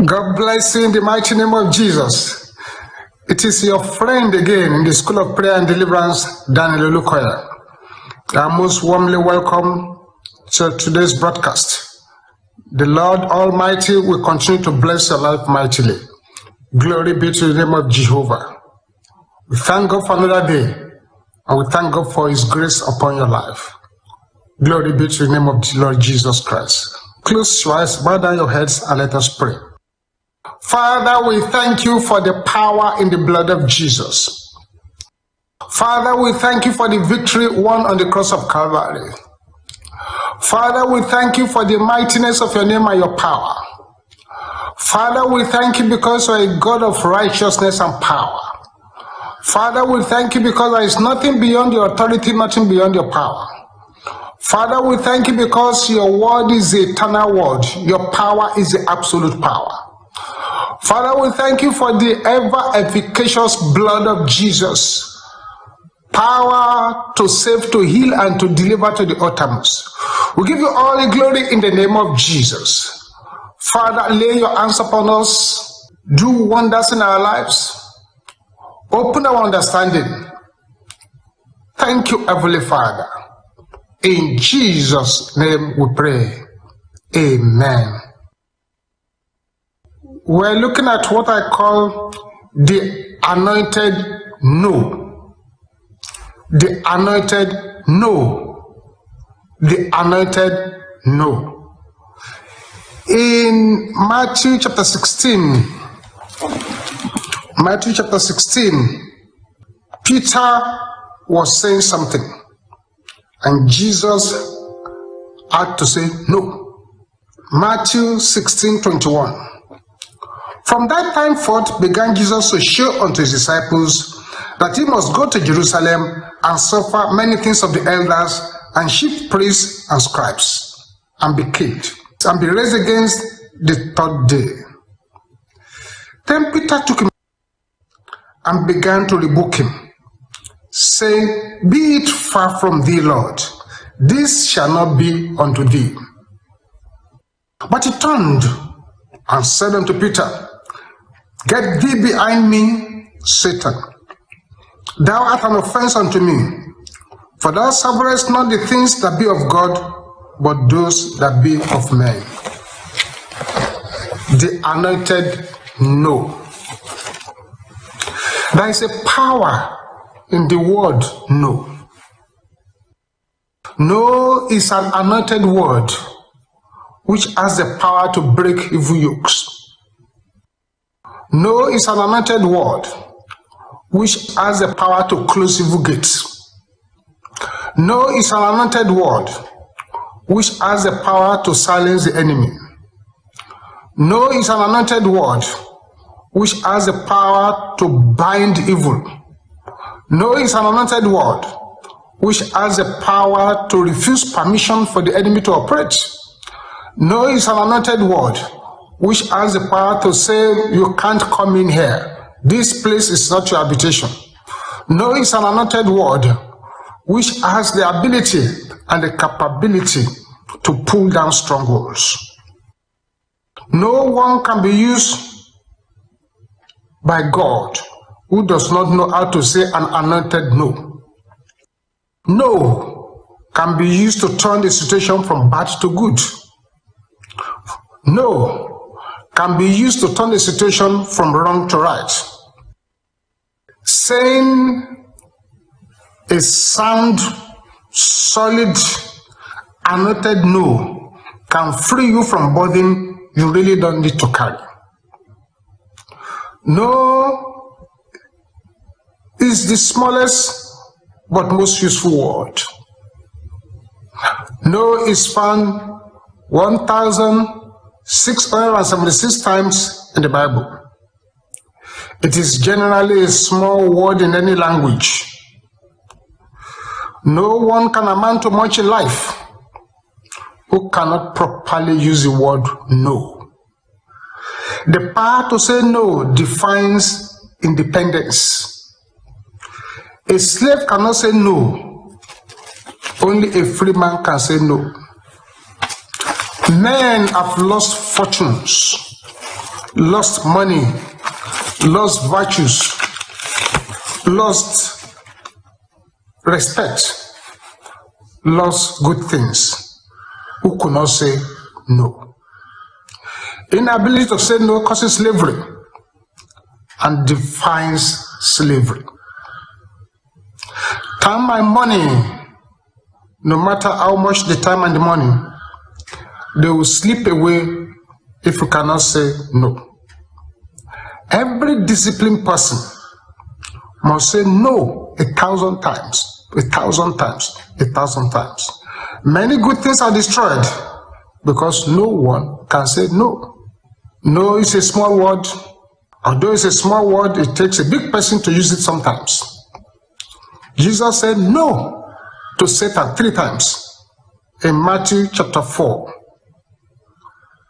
God bless you in the mighty name of Jesus. It is your friend again in the School of Prayer and Deliverance, Daniel Olukoya. I am most warmly welcome to today's broadcast. The Lord Almighty will continue to bless your life mightily. Glory be to the name of Jehovah. We thank God for another day, and we thank God for His grace upon your life. Glory be to the name of the Lord Jesus Christ. Close your eyes, bow down your heads, and let us pray. Father, we thank you for the power in the blood of Jesus. Father, we thank you for the victory won on the cross of Calvary. Father, we thank you for the mightiness of your name and your power. Father, we thank you because you are a God of righteousness and power. Father, we thank you because there is nothing beyond your authority, nothing beyond your power. Father, we thank you because your word is the eternal word. Your power is the absolute power. Father, we thank you for the ever-efficacious blood of Jesus. Power to save, to heal, and to deliver to the uttermost. We give you all the glory in the name of Jesus. Father, lay your hands upon us. Do wonders in our lives. Open our understanding. Thank you, Heavenly Father. In Jesus' name we pray. Amen. We're looking at what I call the anointed no. The anointed no. The anointed no. In Matthew chapter 16, Peter was saying something, and Jesus had to say no. Matthew 16:21. From that time forth began Jesus to show unto his disciples that he must go to Jerusalem and suffer many things of the elders and chief priests and scribes, and be killed, and be raised against the third day. Then Peter took him and began to rebuke him, saying, Be it far from thee, Lord, this shall not be unto thee. But he turned and said unto Peter, Get thee behind me, Satan. Thou art an offense unto me, for thou savourest not the things that be of God, but those that be of men. The anointed no. There is a power in the word no. No is an anointed word which has the power to break evil yokes. No is an anointed word which has the power to close evil gates. No is an anointed word which has the power to silence the enemy. No is an anointed word which has the power to bind evil. No is an anointed word which has the power to refuse permission for the enemy to operate. No is an anointed word which has the power to say, you can't come in here. This place is not your habitation. No is an anointed word which has the ability and the capability to pull down strongholds. No one can be used by God who does not know how to say an anointed no. No can be used to turn the situation from bad to good. No can be used to turn the situation from wrong to right. Saying a sound, solid, anointed no can free you from burden you really don't need to carry. No is the smallest but most useful word. No is found 1,676 times in the Bible. It is generally a small word in any language. No one can amount to much in life who cannot properly use the word no. The power to say no defines independence. A slave cannot say no. Only a free man can say no. Men have lost fortunes lost money, lost virtues, lost respect, lost good things, who could not say no. Inability to say no causes slavery and defines slavery. Time and money, no matter how much the time and the money, they will slip away if you cannot say no. Every disciplined person must say no 1,000 times, 1,000 times, 1,000 times. Many good things are destroyed because no one can say no. No is a small word. Although it's a small word, it takes a big person to use it sometimes. Jesus said no to Satan 3 times in Matthew chapter 4.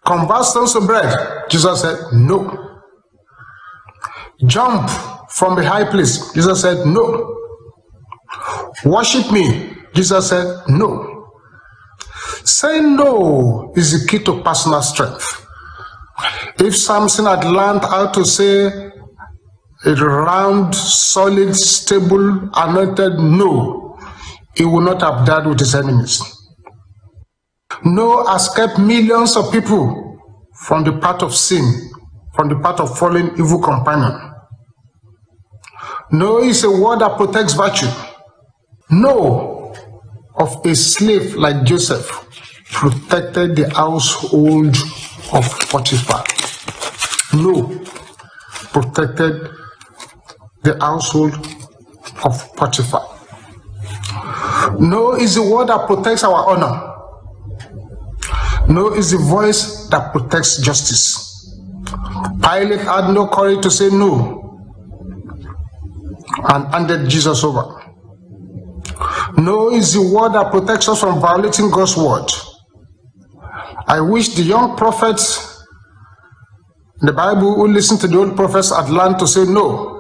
Convert stones to bread, Jesus said no. Jump from the high place, Jesus said no. Worship me, Jesus said no. Saying no is the key to personal strength. If Samson had learned how to say a round, solid, stable, anointed no, he would not have died with his enemies. No has kept millions of people from the path of sin, from the path of fallen evil companion. No is a word that protects virtue. No of a slave like Joseph protected the household of Potiphar. No protected the household of Potiphar. No is the word that protects our honor. No is the voice that protects justice. Pilate had no courage to say no and handed Jesus over. No is the word that protects us from violating God's word. I wish the young prophets in the Bible who listened to the old prophets had learned to say no.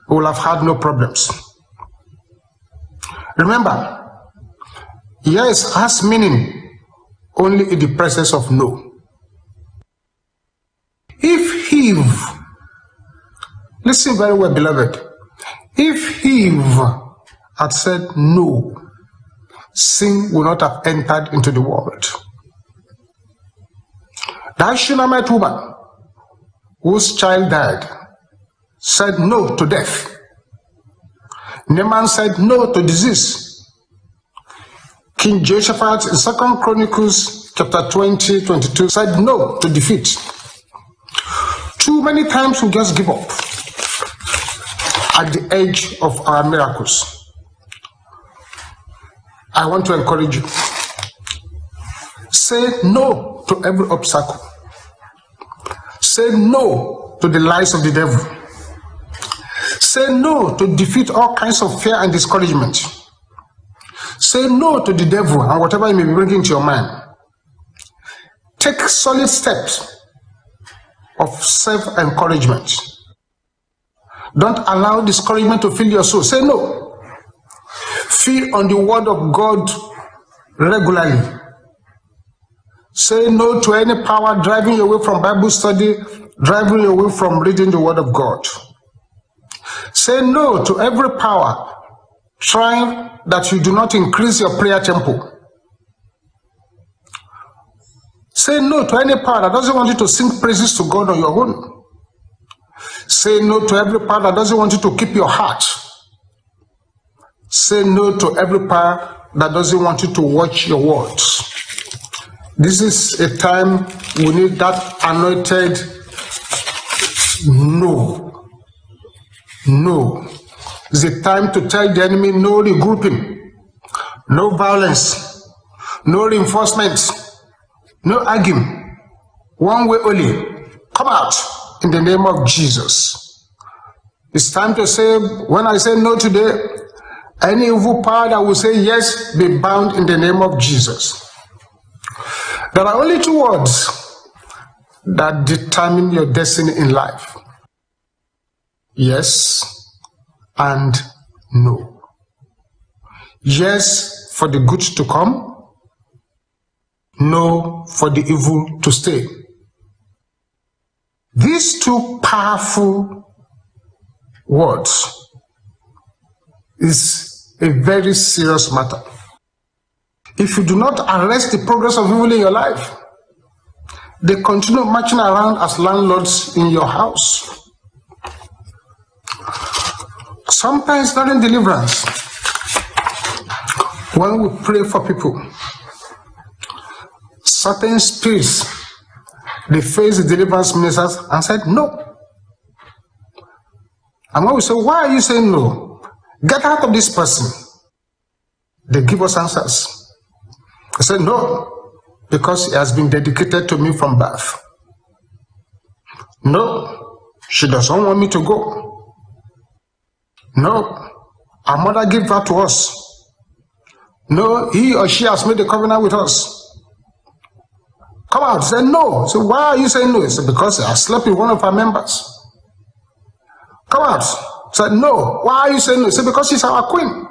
We will have had no problems. Remember, yes has meaning only in the presence of no. If Eve, listen very well, beloved, if Eve had said no, sin would not have entered into the world. That Shunammite woman, whose child died, said no to death. Naaman said no to disease. King Jehoshaphat in 2 Chronicles chapter 20:22 said no to defeat. Too many times we just give up at the edge of our miracles. I want to encourage you. Say no to every obstacle. Say no to the lies of the devil. Say no to defeat all kinds of fear and discouragement. Say no to the devil and whatever he may be bringing to your mind. Take solid steps of self-encouragement. Don't allow discouragement to fill your soul. Say no. Feed on the word of God regularly. Say no to any power driving you away from Bible study, driving you away from reading the word of God. Say no to every power trying that you do not increase your prayer tempo. Say no to any power that doesn't want you to sing praises to God on your own. Say no to every power that doesn't want you to keep your heart. Say no to every power that doesn't want you to watch your words. This is a time we need that anointed no. No. It's a time to tell the enemy no regrouping, no violence, no reinforcement, no arguing. One way only. Come out in the name of Jesus. It's time to say, when I say no today, any evil power that will say yes, be bound in the name of Jesus. There are only 2 words that determine your destiny in life. Yes and no. Yes for the good to come. No for the evil to stay. These two powerful words is a very serious matter. If you do not arrest the progress of evil in your life, they continue marching around as landlords in your house. Sometimes during deliverance, when we pray for people, certain spirits, they face the deliverance ministers and said no. And when we say, why are you saying no? Get out of this person. They give us answers. I said no, because he has been dedicated to me from birth. No, she doesn't want me to go. No, our mother gave that to us. No, he or she has made a covenant with us. Come out. Say no. So why are you saying no? He said, because I slept with one of our members. Come out. Said no. Why are you saying no? He said, because she's our queen.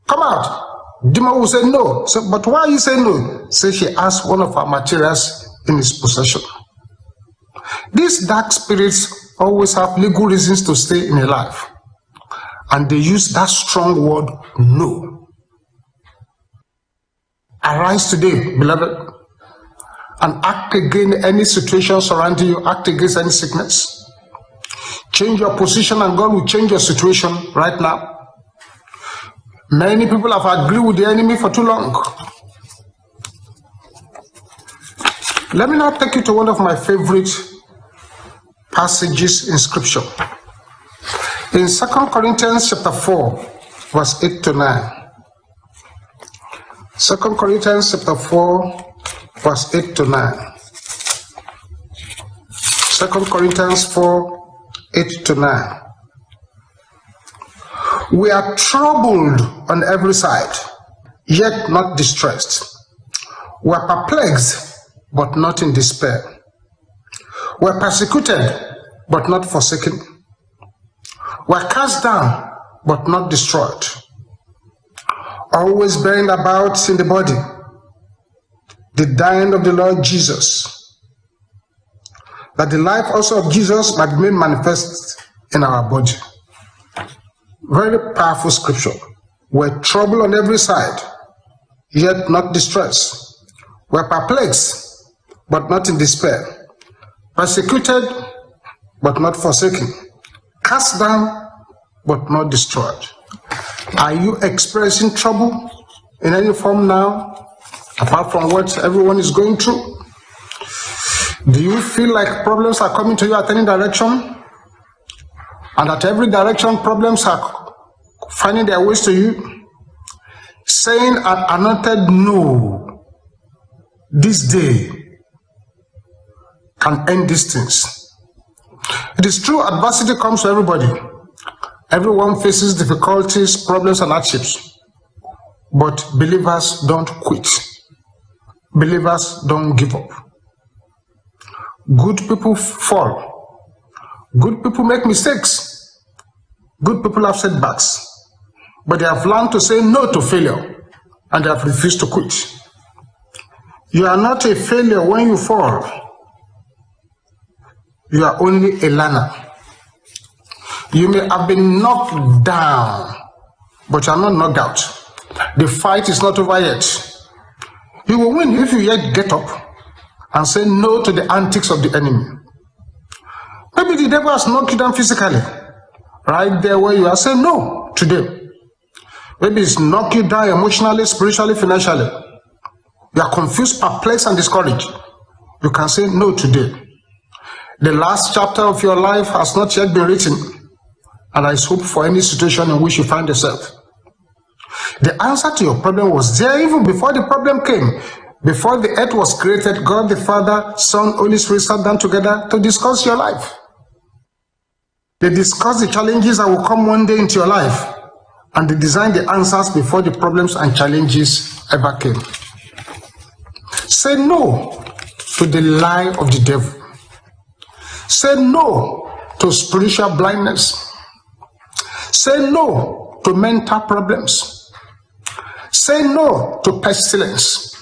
Come out. Demon will say no. So, but why are you saying no? Say she has one of our materials in his possession. These dark spirits always have legal reasons to stay in a life. And they use that strong word, no. Arise today, beloved, and act against any situation surrounding you. Act against any sickness. Change your position and God will change your situation right now. Many people have agreed with the enemy for too long. Let me now take you to one of my favorite passages in scripture. In 2 Corinthians chapter 4, verse 8 to 9. 2 Corinthians chapter 4, verse 8 to 9. 2 Corinthians 4, 8 to 9. We are troubled on every side, yet not distressed. We are perplexed, but not in despair. We are persecuted, but not forsaken. We are cast down, but not destroyed. Always bearing about in the body the dying of the Lord Jesus, that the life also of Jesus might be made manifest in our body. Very powerful scripture. We're troubled on every side, yet not distressed. We're perplexed, but not in despair. Persecuted, but not forsaken. Cast down, but not destroyed. Are you experiencing trouble in any form now, apart from what everyone is going through? Do you feel like problems are coming to you at any direction? And at every direction, problems are finding their ways to you? Saying an anointed no this day can end these things. It is true, adversity comes to everybody. Everyone faces difficulties, problems, and hardships. But believers don't quit. Believers don't give up. Good people fall. Good people make mistakes. Good people have setbacks. But they have learned to say no to failure, and they have refused to quit. You are not a failure when you fall. You are only a learner. You may have been knocked down, but you are not knocked out. The fight is not over yet. You will win if you yet get up and say no to the antics of the enemy. Maybe the devil has knocked you down physically. Right there where you are, say no today. Maybe it's knocked you down emotionally, spiritually, financially. You are confused, perplexed, and discouraged. You can say no today. The last chapter of your life has not yet been written, and I hope for any situation in which you find yourself. The answer to your problem was there even before the problem came. Before the earth was created, God the Father, Son, Holy Spirit sat down together to discuss your life. They discussed the challenges that will come one day into your life, and they designed the answers before the problems and challenges ever came. Say no to the lie of the devil. Say no to spiritual blindness. Say no to mental problems. Say no to pestilence.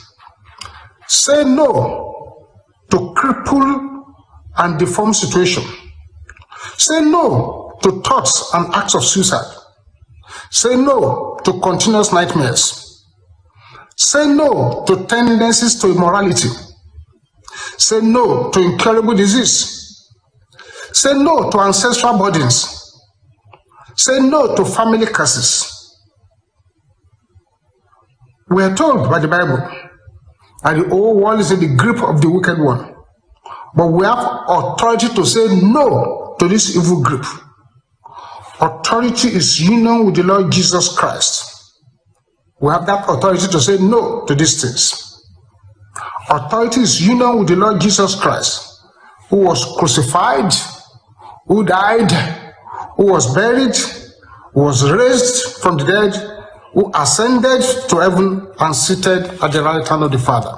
Say no to crippled and deformed situation. Say no to thoughts and acts of suicide. Say no to continuous nightmares. Say no to tendencies to immorality. Say no to incurable disease. Say no to ancestral burdens. Say no to family curses. We are told by the Bible that the whole world is in the grip of the wicked one. But we have authority to say no to this evil grip. Authority is union with the Lord Jesus Christ. We have that authority to say no to these things. Authority is union with the Lord Jesus Christ, who was crucified, who died, who was buried, who was raised from the dead, who ascended to heaven and seated at the right hand of the Father.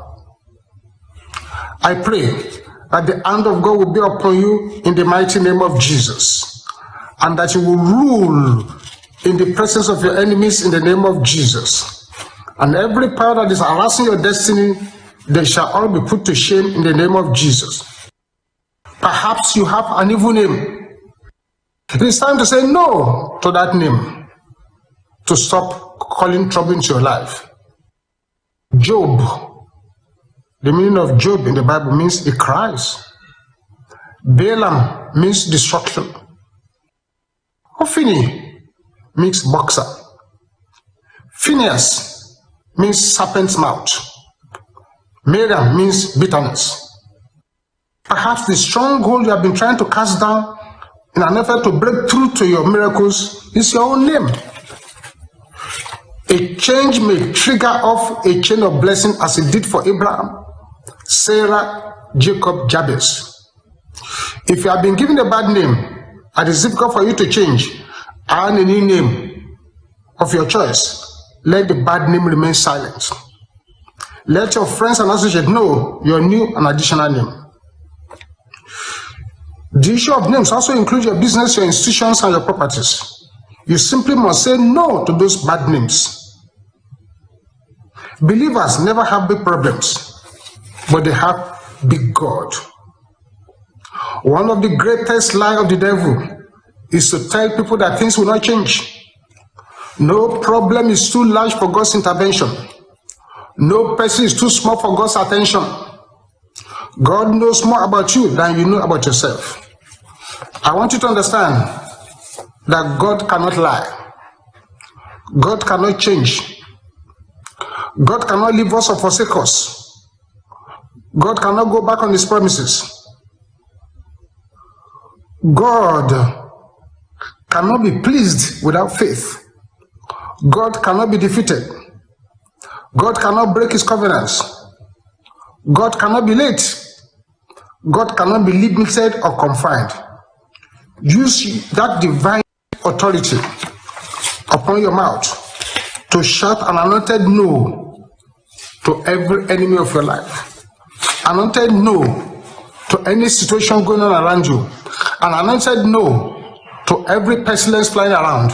I pray that the hand of God will be upon you in the mighty name of Jesus, and that you will rule in the presence of your enemies in the name of Jesus. And every power that is harassing your destiny, they shall all be put to shame in the name of Jesus. Perhaps you have an evil name. It is time to say no to that name, to stop calling trouble into your life. Job, the meaning of Job in the Bible means he cries. Balaam means destruction. Hophni means boxer. Phineas means serpent's mouth. Miriam means bitterness. Perhaps the stronghold you have been trying to cast down in an effort to break through to your miracles is your own name. A change may trigger off a chain of blessing as it did for Abraham, Sarah, Jacob, Jabez. If you have been given a bad name and it's difficult for you to change and a new name of your choice, let the bad name remain silent. Let your friends and associates know your new and additional name. The issue of names also includes your business, your institutions, and your properties. You simply must say no to those bad names. Believers never have big problems, but they have big God. One of the greatest lies of the devil is to tell people that things will not change. No problem is too large for God's intervention. No person is too small for God's attention. God knows more about you than you know about yourself. I want you to understand that God cannot lie. God cannot change. God cannot leave us or forsake us. God cannot go back on his promises. God cannot be pleased without faith. God cannot be defeated. God cannot break his covenants. God cannot be late. God cannot be limited or confined. Use that divine authority upon your mouth to shout an anointed no to every enemy of your life. Anointed no to any situation going on around you. An anointed no to every pestilence flying around.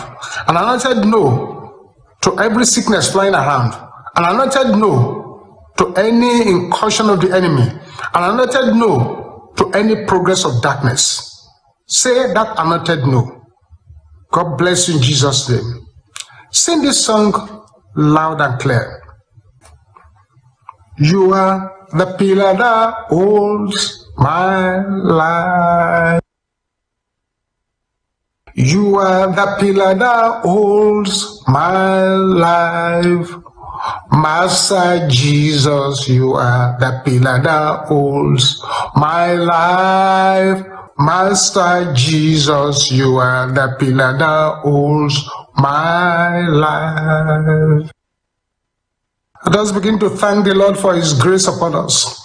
An anointed no to every sickness flying around. An anointed no to any incursion of the enemy. An anointed no to any progress of darkness. Say that anointed no. God bless you in Jesus' name. Sing this song loud and clear. You are the pillar that holds my life. You are the pillar that holds my life. Master Jesus, you are the pillar that holds my life. Master Jesus, you are the pillar that holds my life. Let us begin to thank the Lord for his grace upon us.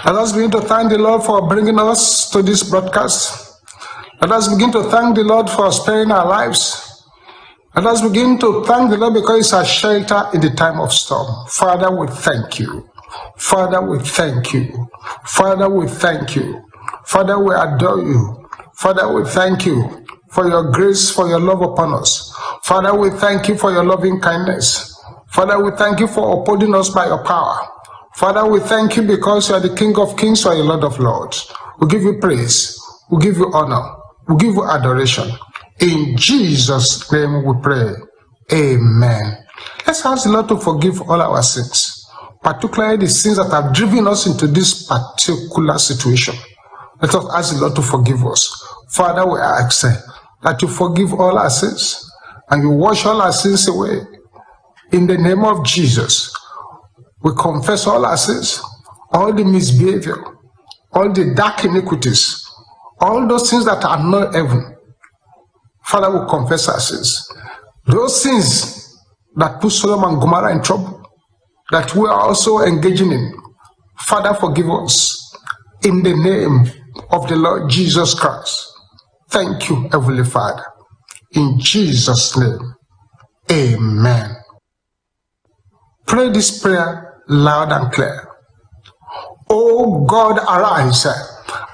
Let us begin to thank the Lord for bringing us to this broadcast. Let us begin to thank the Lord for sparing our lives. Let us begin to thank the Lord because it's our shelter in the time of storm. Father, we thank you. Father, we thank you. Father, we thank you. Father, we adore you. Father, we thank you for your grace, for your love upon us. Father, we thank you for your loving kindness. Father, we thank you for upholding us by your power. Father, we thank you because you are the King of Kings, you are the Lord of Lords. We give you praise. We give you honor. We give you adoration. In Jesus' name we pray. Amen. Let's ask the Lord to forgive all our sins, particularly the sins that have driven us into this particular situation. Let us ask the Lord to forgive us. Father, we ask that you forgive all our sins and you wash all our sins away. In the name of Jesus, we confess all our sins, all the misbehavior, all the dark iniquities, all those things that are not heaven. Father, we confess our sins. Those sins that put Sodom and Gomorrah in trouble, that we are also engaging in. Father, forgive us. In the name of the Lord Jesus Christ. Thank you, Heavenly Father. In Jesus' name, amen. Pray this prayer loud and clear. Oh God, arise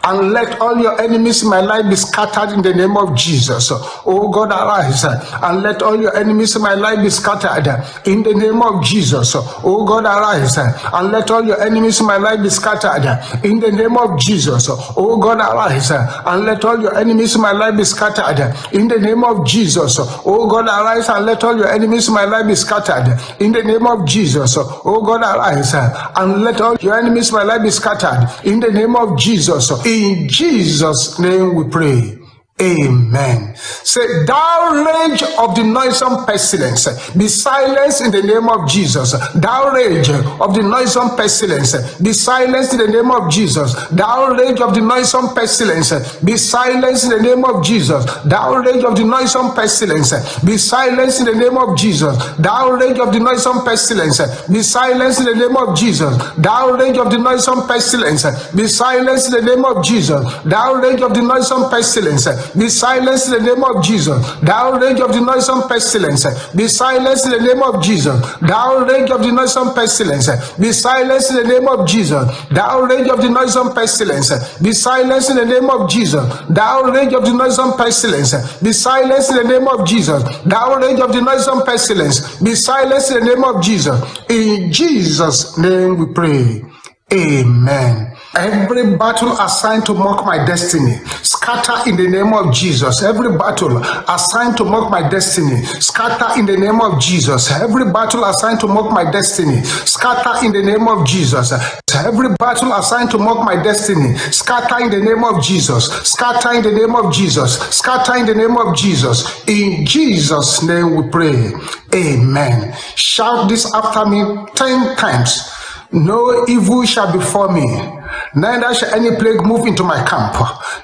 and let all your enemies in my life be scattered in the name of Jesus. Oh God, arise and let all your enemies in my life be scattered in the name of Jesus. Oh God, arise and let all your enemies in my life be scattered in the name of Jesus. Oh God, arise and let all your enemies in my life be scattered in the name of Jesus. Oh God, arise and let all your enemies in my life be scattered in the name of Jesus. Oh God, arise and let all your enemies in my life be scattered in the name of Jesus. In Jesus' name we pray. Amen. Say, thou rage of the noisome pestilence, be silenced in the name of Jesus. Thou rage of the noisome pestilence, be silenced in the name of Jesus. Thou rage of the noisome pestilence, be silenced in the name of Jesus. Thou rage of the noisome pestilence, be silenced in the name of Jesus. Thou rage of the noisome pestilence, be silenced in the name of Jesus. Thou rage of the noisome pestilence, be silenced in the name of Jesus. Thou rage of the noisome pestilence, be silenced in the name of Jesus. Thou rage of the noisome pestilence, be silenced in the name of Jesus. Thou rage of the noisome pestilence, be silenced in the name of Jesus. Thou rage of the noisome pestilence, be silenced in the name of Jesus. Thou rage of the noisome pestilence, be silenced in the name of Jesus. Thou rage of the noisome pestilence, be silenced in the name of Jesus. In Jesus' name we pray. Amen. Every battle assigned to mock my destiny, scatter in the name of Jesus. Every battle assigned to mock my destiny, scatter in the name of Jesus. Every battle assigned to mock my destiny, scatter in the name of Jesus. Every battle assigned to mock my destiny, scatter in the name of Jesus. Scatter in the name of Jesus. Scatter in the name of Jesus. In Jesus' name we pray. Amen. Shout this after me 10 times. No evil shall befall me, neither shall any plague move into my camp.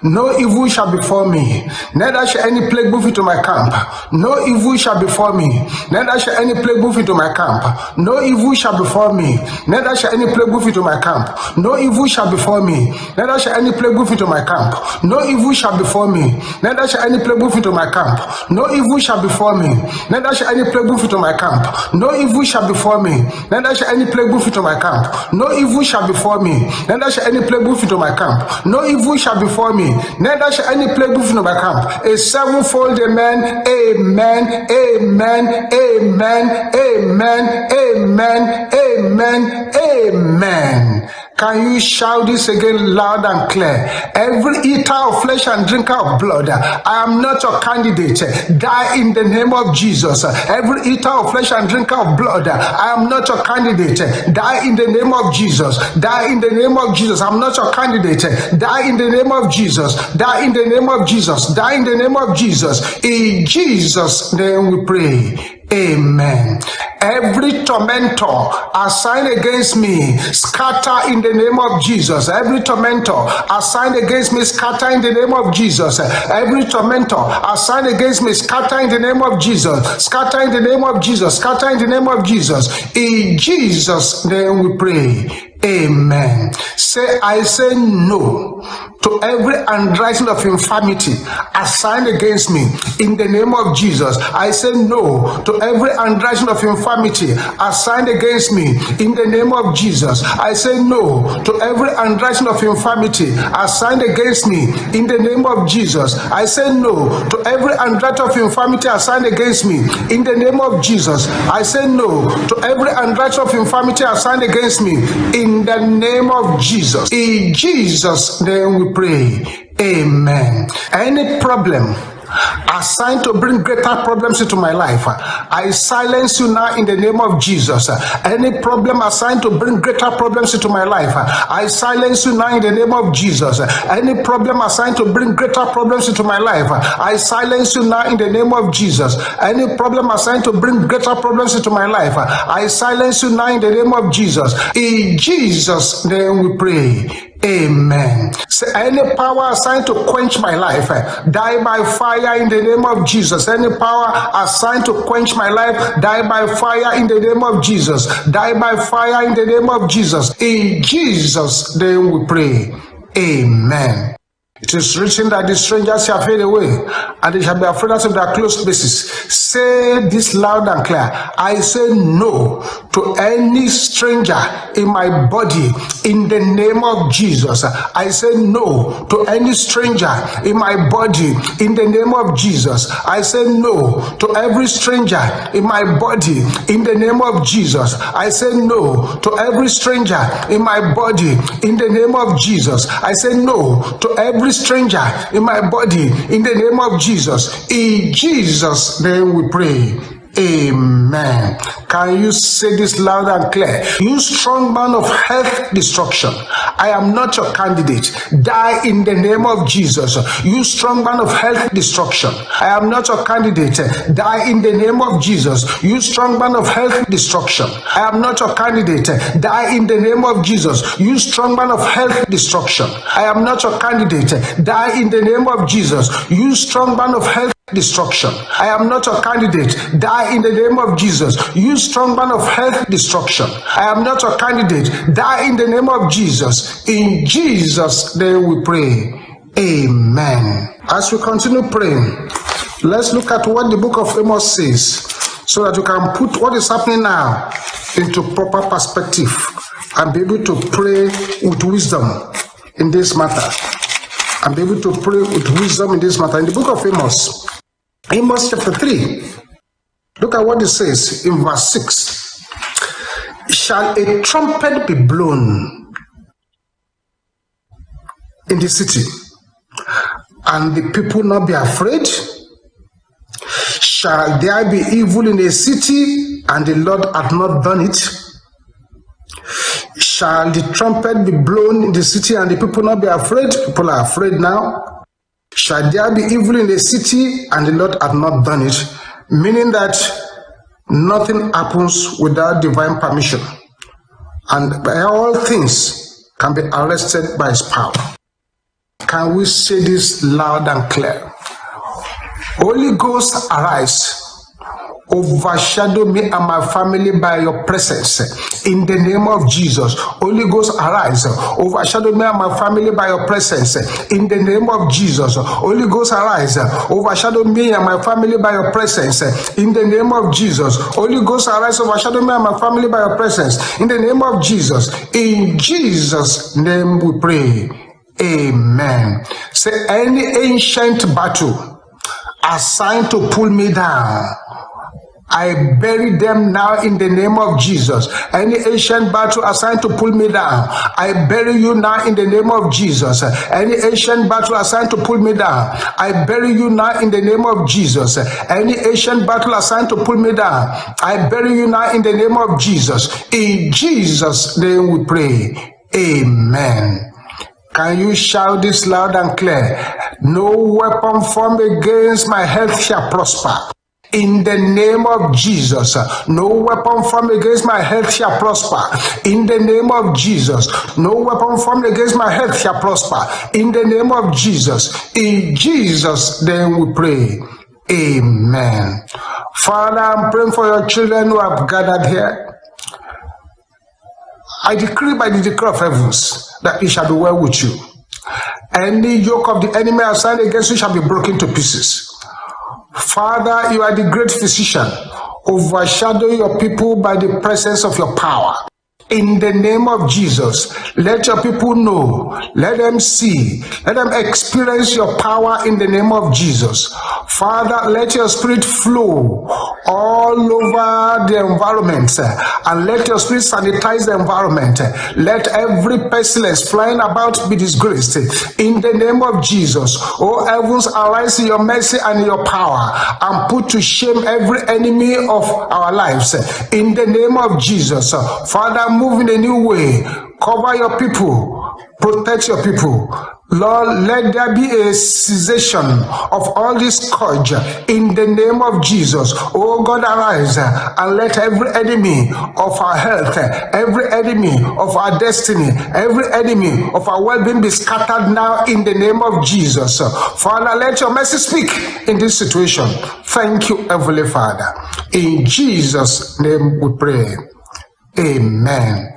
No evil shall befall me, neither shall any plague move into my camp. No evil shall befall me, neither shall any plague move into my camp. No evil shall befall me, neither shall any plague move into my camp. No evil shall befall me, neither shall any plague move into my camp. No evil shall befall me, neither shall any plague move into my camp. No evil shall befall me, neither shall any plague move into my camp. No evil shall befall me, neither shall any plague move into my camp. No evil shall befall me, neither shall any plague move into my camp. No evil shall befall me, neither shall any plague move into my camp. A sevenfold amen, amen, amen, amen, amen, amen, amen, amen. Can you shout this again loud and clear? Every eater of flesh and drinker of blood, I am not your candidate. Die in the name of Jesus. Every eater of flesh and drinker of blood, I am not your candidate. Die in the name of Jesus. Die in the name of Jesus. I'm not your candidate. Die in the name of Jesus. Die in the name of Jesus. Die in the name of Jesus. In Jesus' name we pray. Amen. Every tormentor assigned against me, scatter in the name of Jesus. Every tormentor assigned against me, scatter in the name of Jesus. Every tormentor assigned against me, scatter in the name of Jesus. Scatter in the name of Jesus. Scatter in the name of Jesus. In Jesus' name we pray. Amen. Say, I say no to every handwriting of infirmity assigned against me in the name of Jesus. I say no to every handwriting of infirmity assigned against me in the name of Jesus. I say no to every handwriting of infirmity assigned against me in the name of Jesus. I say no to every handwriting of infirmity assigned against me in the name of Jesus. I say no to every handwriting of infirmity assigned against me in the name of Jesus. In Jesus' name we pray. Amen. Any problem assigned to bring greater problems into my life, I silence you now in the name of Jesus. Any problem assigned to bring greater problems into my life, I silence you now in the name of Jesus. Any problem assigned to bring greater problems into my life, I silence you now in the name of Jesus. Any problem assigned to bring greater problems into my life, I silence you now in the name of Jesus. In Jesus' name we pray. Amen. Say, any power assigned to quench my life, die by fire in the name of Jesus. Any power assigned to quench my life, die by fire in the name of Jesus. Die by fire in the name of Jesus. In Jesus' name we pray. Amen. It is written that the strangers shall fade away, and they shall be afraid of their close places. Say this loud and clear. I say no to any stranger in my body in the name of Jesus. I say no to any stranger in my body in the name of Jesus. I say no to every stranger in my body in the name of Jesus. I say no to every stranger in my body in the name of Jesus. I say no to every stranger in my body in the name of Jesus. In Jesus' name we pray. Amen. Can you say this loud and clear? You strong man of health destruction, I am not your candidate. Die in the name of Jesus. You strong man of health destruction, I am not your candidate. Die in the name of Jesus. You strong man of health destruction, I am not your candidate. Die in the name of Jesus. You strong man of health destruction, I am not your candidate. Die in the name of Jesus. You strong man of health destruction, I am not your candidate. Die in the name of Jesus. You strong man of health destruction, I am not your candidate. Die in the name of Jesus. In Jesus' name we pray. Amen. As we continue praying, let's look at what the book of Amos says, so that you can put what is happening now into proper perspective and be able to pray with wisdom in this matter. And be able to pray with wisdom in this matter. In the book of Amos, Amos chapter 3, look at what it says in verse 6. Shall a trumpet be blown in the city, and the people not be afraid? Shall there be evil in a city, and the Lord hath not done it? Shall the trumpet be blown in the city and the people not be afraid? People are afraid now. Shall there be evil in the city and the Lord hath not done it? Meaning that nothing happens without divine permission. And by all things can be arrested by his power. Can we say this loud and clear? Holy Ghost, arise. Overshadow me and my family by your presence in the name of Jesus. Holy Ghost, arise. Overshadow me and my family by your presence in the name of Jesus. Holy Ghost, arise. Overshadow me and my family by your presence in the name of Jesus. Holy Ghost, arise. Overshadow me and my family by your presence in the name of Jesus. In Jesus' name we pray. Amen. Say, any ancient battle assigned to pull me down, I bury them now in the name of Jesus. Any ancient battle assigned to pull me down, I bury you now in the name of Jesus. Any ancient battle assigned to pull me down, I bury you now in the name of Jesus. Any ancient battle assigned to pull me down, I bury you now in the name of Jesus. In Jesus' name we pray. Amen. Can you shout this loud and clear? No weapon formed against my health shall prosper. In the name of Jesus, no weapon formed against my health shall prosper. In the name of Jesus, no weapon formed against my health shall prosper. In the name of Jesus, in Jesus' name we pray. Amen. Father, I'm praying for your children who have gathered here. I decree by the decree of heavens that it shall be well with you. Any yoke of the enemy assigned against you shall be broken to pieces. Father, you are the great physician. Overshadow your people by the presence of your power. In the name of Jesus, let your people know, let them see, let them experience your power in the name of Jesus. Father, let your spirit flow all over the environment, and let your spirit sanitize the environment. Let every pestilence flying about be disgraced in the name of Jesus. Oh heavens, arise in your mercy and in your power, and put to shame every enemy of our lives in the name of Jesus. Father, move in a new way. Cover your people, protect your people. Lord, let there be a cessation of all this scourge in the name of Jesus. Oh God, arise and let every enemy of our health, every enemy of our destiny, every enemy of our well-being be scattered now in the name of Jesus. Father, let your mercy speak in this situation. Thank you, Heavenly Father. In Jesus' name we pray. Amen.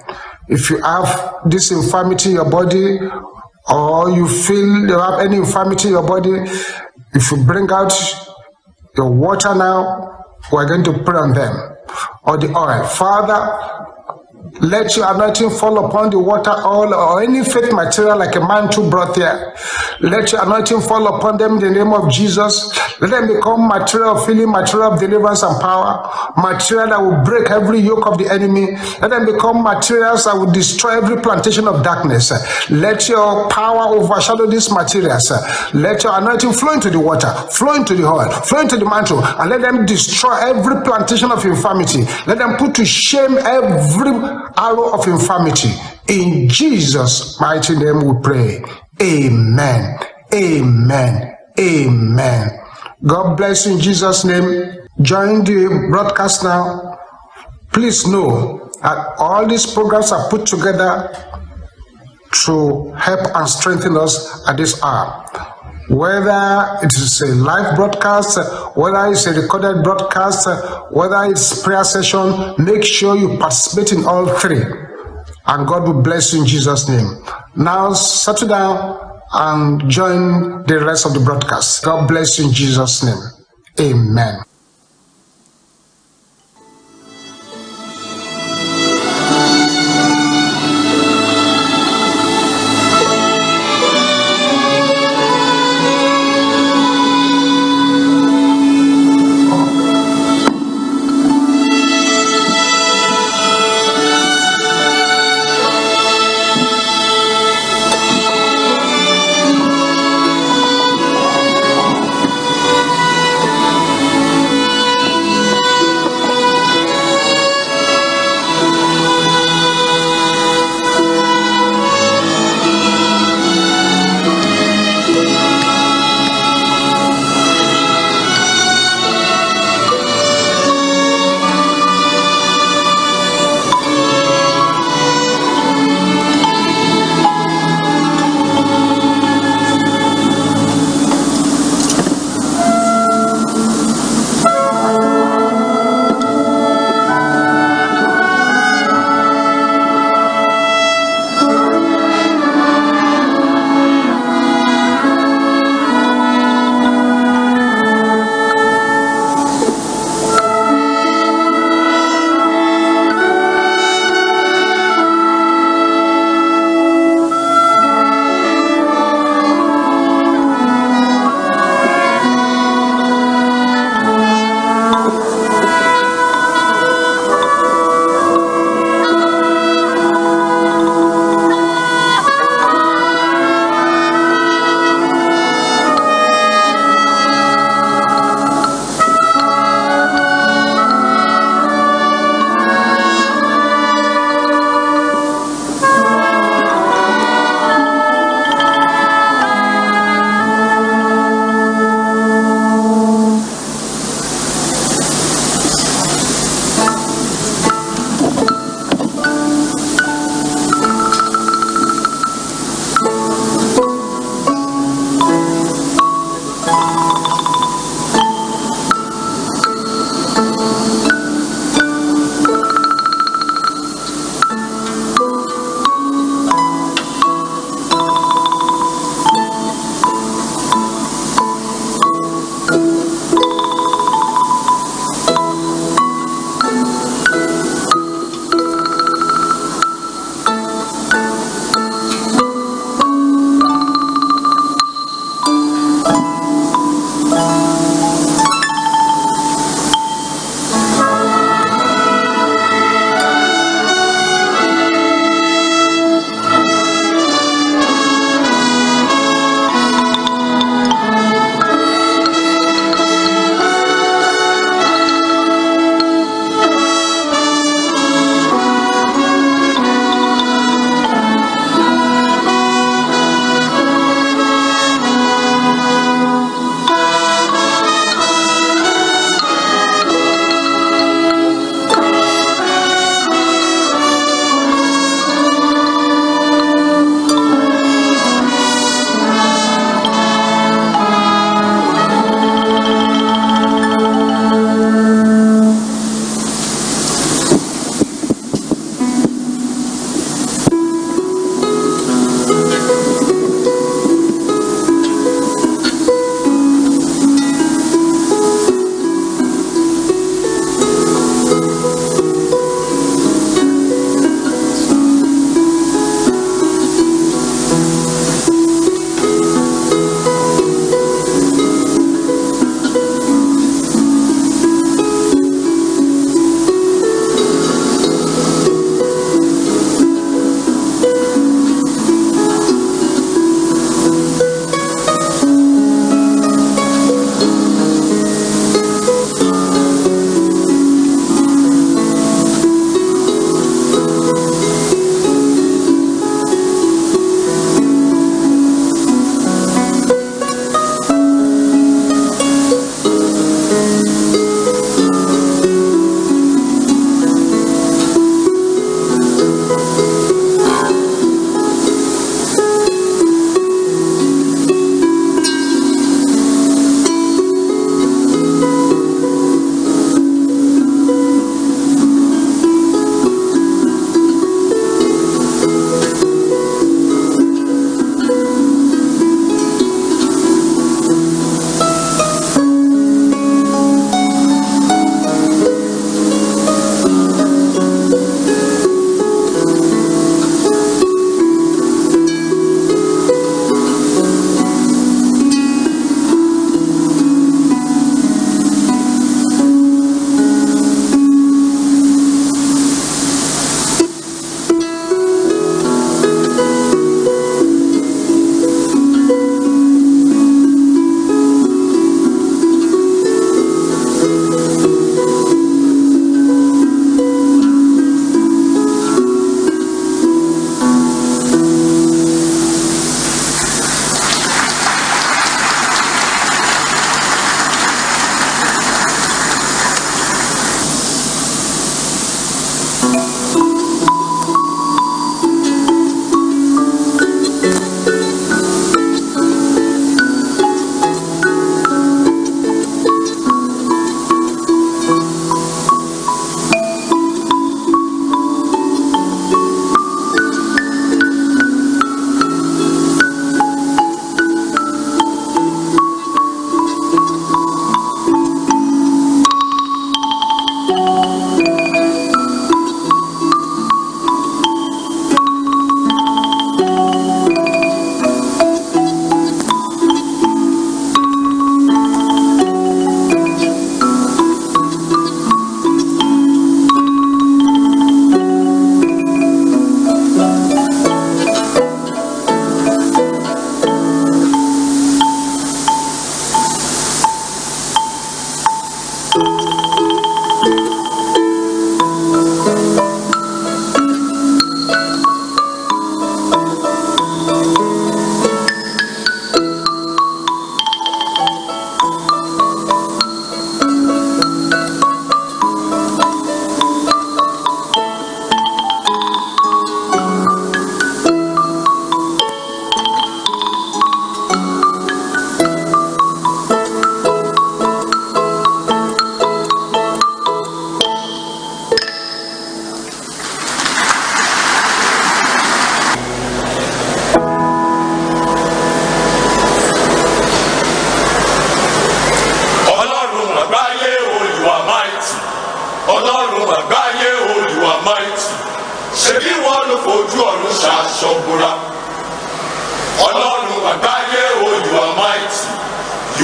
If you have this infirmity in your body, or you feel you have any infirmity in your body, if you bring out your water now, we're going to pray on them, or the oil. Father, let your anointing fall upon the water, oil, or any faith material like a mantle brought here. Let your anointing fall upon them in the name of Jesus. Let them become material of healing, material of deliverance and power, material that will break every yoke of the enemy. Let them become materials that will destroy every plantation of darkness. Let your power overshadow these materials. Let your anointing flow into the water, flow into the oil, flow into the mantle, and let them destroy every plantation of infirmity. Let them put to shame every arrow of infirmity. In Jesus' mighty name we pray. Amen. Amen. Amen. God bless you in Jesus' name. Join the broadcast now. Please know that all these programs are put together to help and strengthen us at this hour. Whether it is a live broadcast, whether it's a recorded broadcast, whether it's prayer session, make sure you participate in all three. And God will bless you in Jesus' name. Now settle down and join the rest of the broadcast. God bless you in Jesus' name. Amen.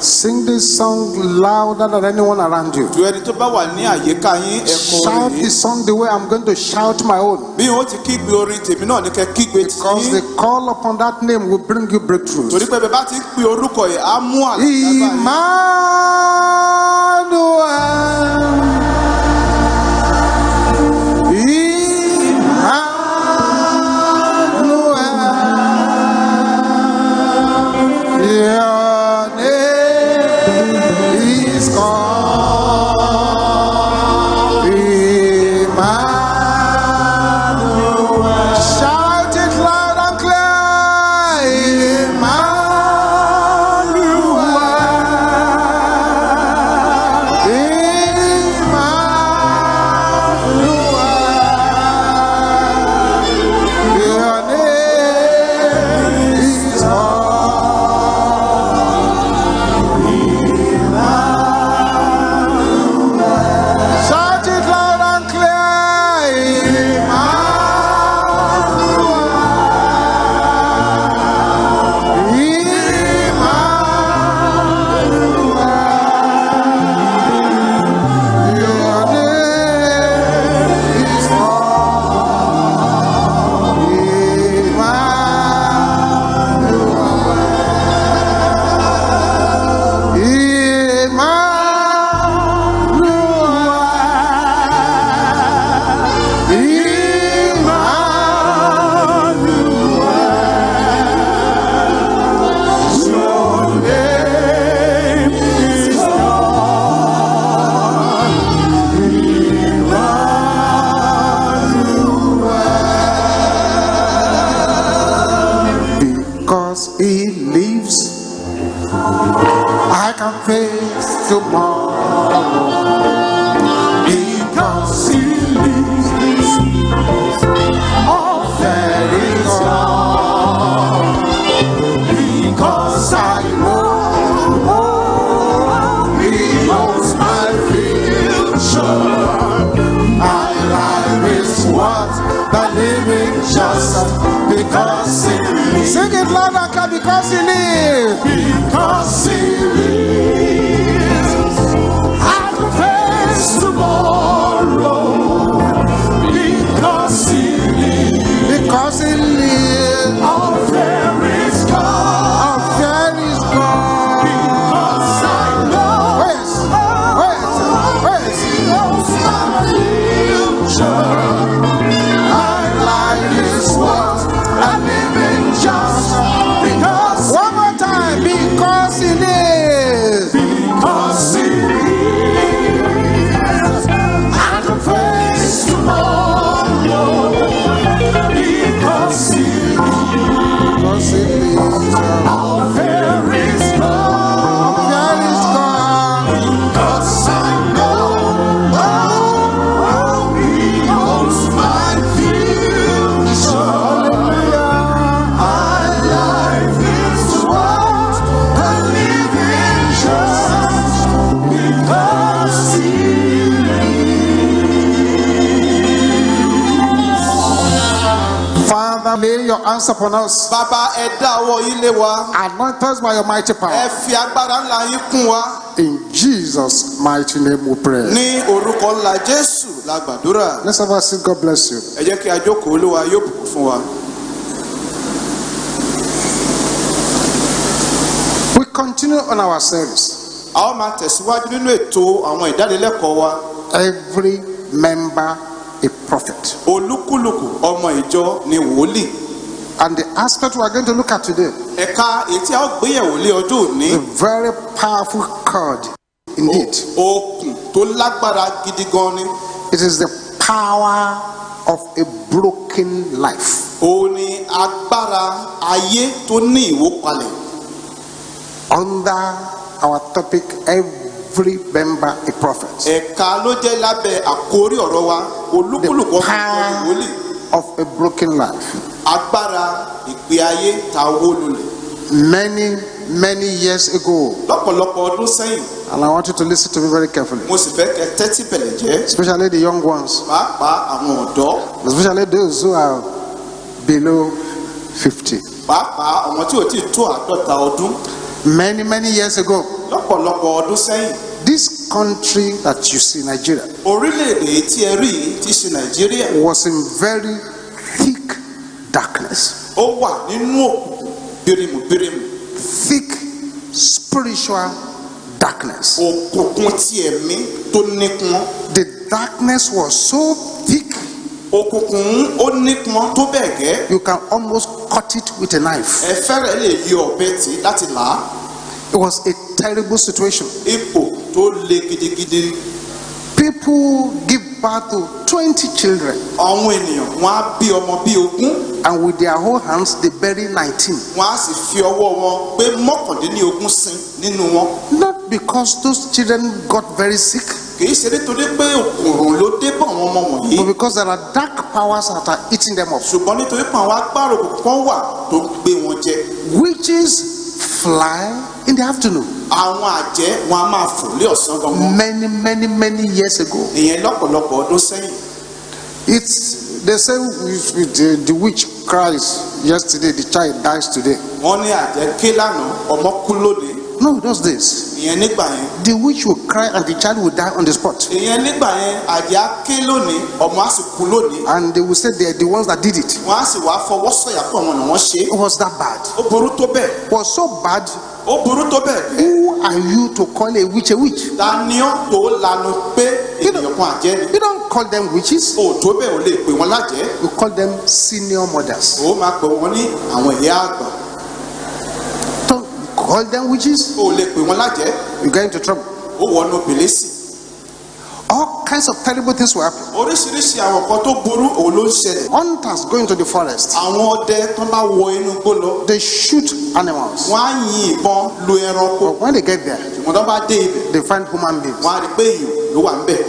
Sing this song louder than anyone around you. ju ẹni tó bá wà ní àyíká yín ẹ̀kọ́ Shout rẹ̀. this song the way I'm going to shout my own. bí wọ́n ti kígbe orin tèmi náà ní kẹ́ kígbe Because tí. the call upon that name will bring you breakthroughs. torí pé bẹ́ẹ̀ bá ti pe orúkọ yìí á mú àlàyé. He lives, I can face tomorrow. Because he lives, all that is gone. Because I know he knows my future. My life is worth the living just because he lives. Sing it louder, because he lives. Because he lives, I can face tomorrow. Because he lives. Because he lives, all fear is gone. All fear is gone. Because I know. Wait. He knows my future. My life is worth a living just. One more time, because he lives. Because he lives, I can face tomorrow. Because he lives, all fear is gone. Fear is gone. Because I know he knows my future. My life is worth a living just because he lives. Father, lay your hands upon us. bàbá ẹ dá ọwọ́ yín lé wa. Anoint us by your mighty ẹ power. fi agbára ńlá yín kún wa. In Jesus' mighty name we pray. ní orúkọ ńlá jésù la gbàdúrà. Let's have a seat. God bless you. ẹ jẹ́ kí a jókòó, olúwa yóò bùkún fún wa. We continue on our series. a ó máa tẹ̀síwájú nínú ètò àwọn ìdánilẹ́kọ̀ọ́ wa. Every member a prophet. olúkúlùkù ọmọ ìjọ ni wòlíì. And the aspect we are going to look at today, ẹ̀ka èyí tí a ó gbéyẹ̀wò lé ọjọ́ òní. a very powerful cord indeed. okùn tó lágbára gidi gan ni. It is the power of a broken life. ó ní agbára ayé tó ní ìwópalẹ̀. Under our topic, every member a prophet. ẹ̀ka ló jẹ́ lábẹ́ àkórí ọ̀rọ̀ wa olúkúlùkù The ọmọ ìjọ ni wòlíì. power of a broken life. agbára ìgbé ayé ta wó lulẹ̀. Many years ago, lọ́pọ̀lọpọ̀ ọdún sẹ́yìn. and I want you to listen to me very carefully, mo sì fẹ́ kẹ́ tẹ́tí bẹ̀lẹ̀ jẹ́. especially the young ones, pàápàá àwọn ọ̀dọ́. especially those who are below 50. pàápàá àwọn tí ò tí ì tó 50 ọdún. Many years ago, lọ́pọ̀lọpọ̀ ọdún sẹ́yìn. this country that you see, Nigeria, Orílẹ̀-èdè tí ẹ rí tí ṣe Nàìjíríà was in very thick darkness, ó wà nínú òkùnkùn birimubirimu. thick spiritual darkness. Òkùnkùn ti ẹ̀mí tó nípọn. The darkness was so thick Òkùnkùn ó nípọn tó bẹ́ẹ̀ gẹ́. you can almost cut it with a knife. Ẹ fẹ́rẹ̀ lè yọ ọ̀bẹ tí láti là á. It was a terrible situation. Ipò tó le gidigidi. People give birth to 20 children, Àwọn ènìyàn wọn á bí ọmọ bí 20, and with their whole hands they bury 19. wọn á sì fi ọwọ́ wọn gbé 19 sin nínú wọn. Not because those children got very sick, Kìí ṣe nítorí pé òkùnrùn ló dé bọ̀ àwọn ọmọ wọ̀nyí. but because there are dark powers that are eating them up. Ṣùgbọ́n nítorí pé àwọn agbára òkùnkùn kan wà tó ń gbé wọn jẹ. Witches fly in the afternoon. Àwọn àjẹ́ wọn á máa fò lé ọ̀sán gangan. Many years ago. Ìyẹn lọ́pọ̀lọpọ̀ ọdún sẹ́yìn. They say the witch cries yesterday, the child dies today. Wọ́n ní àjẹ́ ké lánàá, ọmọ kú lóde. No, those days. Ìyẹn nígbà yẹn. The witch will cry and the child will die on the spot. Ìyẹn nígbà yẹn àjẹ́ á ké lónìí, ọmọ á sì kú lónìí. And they will say they are the ones that did it. Wọ́n á sì wá fọwọ́ sọ̀yà pọ̀ wọn náà wọ́n ṣe. It was that bad. Ó burú tó bẹ́ẹ̀. It was so bad. Ó burú tó bẹ́ẹ̀. Who are you to call a witch a witch? Ta ni ó tó lanu pé ènìyàn kan àjẹ́ ni? You don't call them witches. O tó bẹ́ẹ̀ ò lè pè wọ́n lájẹ́. You call them senior mothers. O máa pè wọ́n ní àwọn ìyá àgbà. Don't call them witches. O lè pè wọ́n lájẹ́. You get into trouble. Ó wọnú bìlísì. All kinds of terrible things will happen. Oríṣiríṣi àwọn nǹkan tó burú òun ló ń ṣẹlẹ̀. Hunters go into the forest. Àwọn ọdẹ tó bá wọ inú igbó lọ. They shoot animals. Wọ́n á yin ìbọn lu ẹranko. But when they get there, Wọ́n tó bá dé ibẹ̀. they find human beings. Wọ́n á rí pé èèyàn ló wà ń bẹ̀.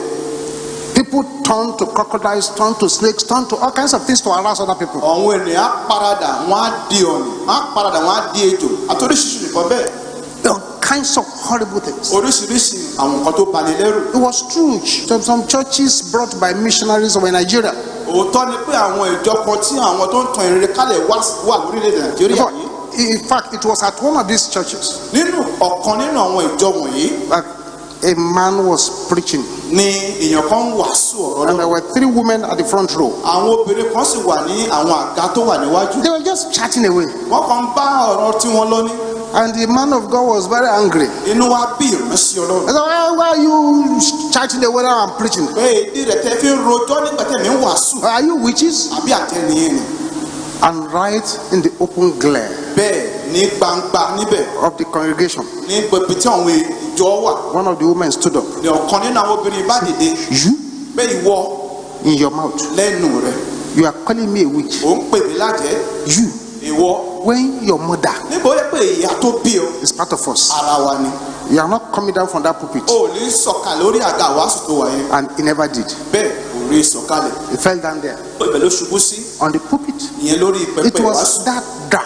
People turn to crocodiles, turn to snakes, turn to all kinds of things to harass other people. Àwọn ènìyàn á paradà, wọ́n á di ọ̀nì, wọ́n á paradà, wọ́n á di ejò. Àtòríṣiríṣi nǹkan bẹ́ẹ̀. All kinds of horrible things. Oríṣiríṣi àwọn nǹkan tó bani lẹ́rù. It was true. Some churches brought by missionaries over Nigeria. Òótọ́ ni pé àwọn ìjọ kan tí àwọn tó ń tan ìrere kálẹ̀ wà lórílẹ̀-èdè Nàìjíríà yìí. In fact, it was at one of these churches Nínú ọ̀kan nínú àwọn ìjọ wọ̀nyí that a man was preaching, ni èèyàn kan ń wàásù ọ̀rọ̀ and there náà. were 3 women at the front row. Àwọn obìnrin kan sì wà ní àwọn àga tó wà níwájú. They were just chatting away, Wọ́n kàn ń bá ọ̀rọ̀ tí wọ́n lọ ní. and the man of God was very angry. Inú wa bí ìránṣẹ́ He Ọlọ́run. said, why are you chatting away while I'm preaching? Pé èdè rẹ̀ tẹ́ fi ń rojọ́ nígbà tẹ̀mí ń wàásù. Are you witches? Àbí àtẹnìyẹn ni. And right in the open glare Bẹ́ẹ̀ ní gbangba níbẹ̀ of the congregation, ní gbẹ̀bí tí àwọn ìjọ wà. one of the women stood up. Ní ọ̀kan nínú àwọn obìnrin bá dìde. You, Pé ìwọ in your mouth, lẹ́nu rẹ̀. you are calling me a witch. Ò ń pè mí lájẹ́. You, Ìwọ. when your mother Níbo yẹ pé ìyá tó bí ọ is part of us. ara wa ni. You are not coming down from that pulpit. O ò ní sọ̀kalẹ̀ lórí àga wàásù tó wà yẹn. And he never did. Bẹ́ẹ̀ kò rí sọ̀kalẹ̀. He fell down there Ó ibẹ̀ ló ṣubú sí. on the pulpit. Ìyẹn lórí It pẹpẹ was wàásù. that dark.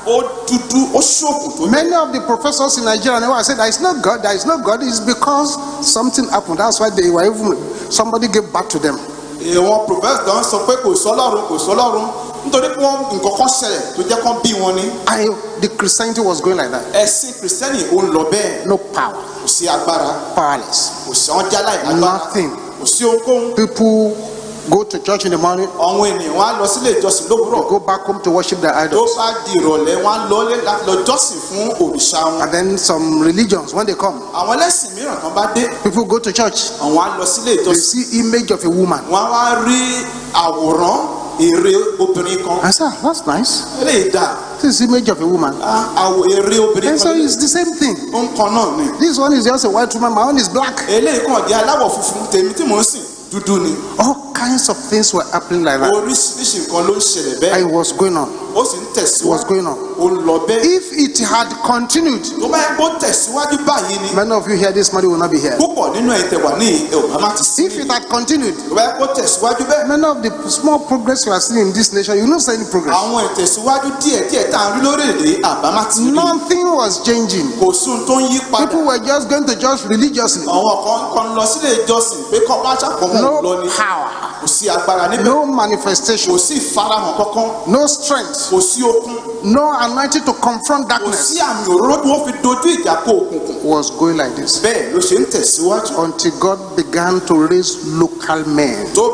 Ó dúdú, ó ṣòkùn tó bẹ́ẹ̀. Many of the professors in Nigeria now said there is no God, there is no God. It's because something happened. That's why they were even, somebody gave back to them. Ìwọ̀n professor sọ pé kò sọ́lọ́run nítorí pé nǹkan kan ṣẹlẹ̀ tó jẹ́ kán bí wọn ni. The Christianity was going like that. Ẹ̀sìn kìrìsìtẹ́nì ò ń lọ bẹ́ẹ̀. No power, Kò sí agbára, powerless, kò sí àwọn jálá ìlágbára, nothing. kò sí ohunkóhun. People go to church in the morning, Àwọn ènìyàn wọn á lọ sílé ìjọsìn lówùúrọ̀. go back home to worship their Tó idols. bá di ìrọ̀lẹ́ wọn á lọlé láti lọ jọ́sìn fún òrìṣà wọn. And then some religions, when they come, Àwọn ẹlẹ́sìn mìíràn kan bá dé, people go to church, àwọn á lọ sílé they ìjọsìn. see image of a woman. Wọ́n á wá rí àwòrán ère obìnrin kan. I said, that's nice. Eléyìí dà, This is image of a woman. ère obìnrin And so kan it's the same thing. ó ń kan náà ni. This one is just a white woman, my own is black. Eléyìí kàn jẹ́ aláwọ̀ funfun, tèmi tí mò ń sìn dúdú ni. All kinds of things were happening like that. Oríṣiríṣi nǹkan ló ń ṣẹlẹ̀ And bẹ́ẹ̀. it was going on. Ó sì ń It was tẹ̀síwájú. going on. Ó ń lọ bẹ́ẹ̀. If it had continued, Tó bá yẹ kó tẹ̀síwájú báyìí ni. many of you here this morning will not be here. Púpọ̀ nínú ẹ̀yin tẹ́ wà ní Obama ti sí. If it had continued, Tó bá yẹ kó tẹ̀síwájú bẹ́ẹ̀. many of the small progress you are seeing in this nation, you will not see any progress. Àwọn ìtẹ̀síwájú díẹ̀díẹ̀ tá à ń rí lórílẹ̀-èdè Obama ti rí. Nothing was changing. Kò sí ohun tó ń yí padà. People were just going to church religiously. Àwọn kan lọ sílé ìjọsìn pé kọ́ bá ṣàpọ̀mọ́ No lọ ni. power, Kò sí agbára níbẹ̀. no Kò manifestation, sí ìfarahàn kankan. no strength. Kò sí okun. no anointing to confront kò darkness. sí àmì òróró tí wọ́n fi dojú ìjà kọ òkùnkùn. Was going like this bẹ́ẹ̀ ló ṣe ń tẹ̀síwájú. until God began to raise local men tó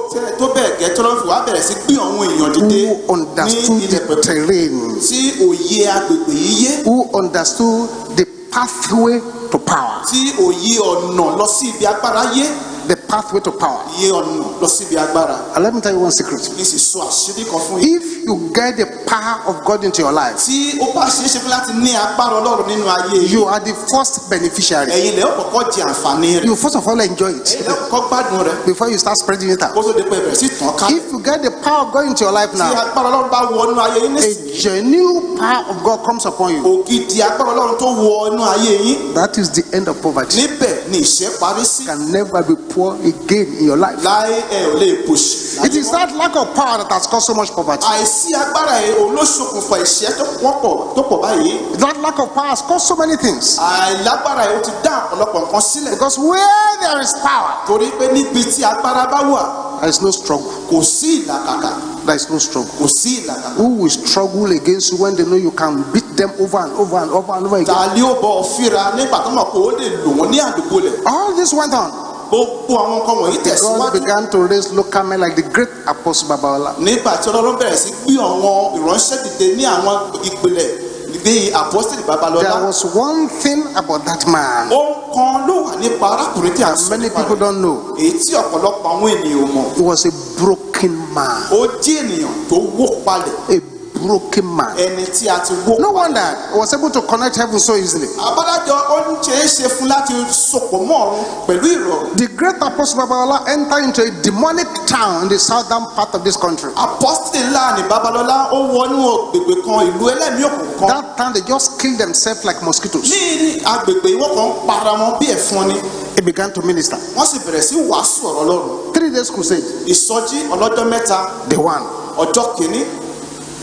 bẹ́ẹ̀ gẹ́ tọ́lọ́ fi wá bẹ̀rẹ̀ sí gbé àwọn èèyàn dìde who understood ní ilẹ̀ the pẹ̀pẹ̀ terrain, tí òye agbègbè yìí yé, who understood the pathway to power, tí òye ọ̀nà lọ sí ibi agbára yé, the pathway to power. iye ọ̀nà lọ sí ibi agbára. And let me tell you one secret. kí n sì sọ àṣírí kan fún yín. If you get the power of God into your life, tí ó bá ṣeé ṣe fún láti ní agbára Ọlọ́run nínú ayé yìí, you are the first beneficiary. ẹ̀yin lẹ́ ó kọ́kọ́ jẹ àǹfààní rẹ̀. You first of all enjoy it ẹ̀yin lẹ́ ó kọ́kọ́ gbádùn rẹ̀ before you start spreading it kó out. tó di pé bẹ̀rẹ̀ sí tàn ká. If you get the power of God into your life tí now, agbára Ọlọ́run bá wọ inú ayé yín a nísìnyí, genuine power of God comes upon you. ògidì agbára Ọlọ́run tó wọ inú ayé yín, That is the end of poverty. níbẹ̀ ni ìṣẹ́ parí sí. You can never be poor again in your life. láyé ẹ ò lè pòṣì. It is that lack of power that has caused so much poverty. àìsí agbára ẹ òun ló ṣokùnfà ìṣẹ́ tó pọ̀ báyìí. That lack of power has caused so many things. àìlágbára ẹ ó ti dá ọ̀pọ̀lọpọ̀ nǹkan sílẹ̀. Because where there is power, torí pé níbi tí agbára bá wà there is no struggle. kò sí ìlàkàkà, There is no struggle. kò sí ìlàkàkà. Who will struggle against you when they know you can beat them over and over and over and over again? ta ni ó bọ̀ fíra nígbà tó mọ̀ pé ó lè lò wọ́n ní àdúgbò lẹ̀. All this went on. gbogbo àwọn nǹkan wọ̀nyí God tẹ̀síwájú. began to raise local men like the great Apostle Babalola. nígbà tí Ọlọ́run bẹ̀rẹ̀ sí gbé àwọn ìránṣẹ́ dìde ní àwọn ìpìlẹ̀ bíi apostoli Babalọlá. There was one thing about that man ohun kan ló wà nípa arákùnrin tí a that sọ many nípa people rẹ̀, don't know. èyí tí ọ̀pọ̀lọpọ̀ àwọn ènìyàn ò mọ̀. He was a broken man. ó jẹ́ ènìyàn tó wó palẹ̀, A broken man. ẹni tí a ti wó No palẹ̀. wonder he was able to connect heaven so easily. àbádájọ ó ń ṣe é ṣe fún láti sopọ̀ mọ́ ọ̀run pẹ̀lú ìrọ̀rùn. The great Apostle Babalola entered into a demonic town in the southern part of this country. apostoli ńlá ni Babalọlá ó wọnú agbègbè kan ìlú ẹlẹ́mìí òkùnkùn kan. That time they just killed themselves like mosquitoes. ní agbègbè ìwọ́n kan ń para wọn bí ẹ̀fọn ni. He began to minister. wọ́n sì bẹ̀rẹ̀ sí wàásù ọ̀rọ̀ Ọlọ́run. 3 days crusade. ìsọjí ọlọ́jọ́ mẹ́ta, Day 1. ọjọ́ kìíní.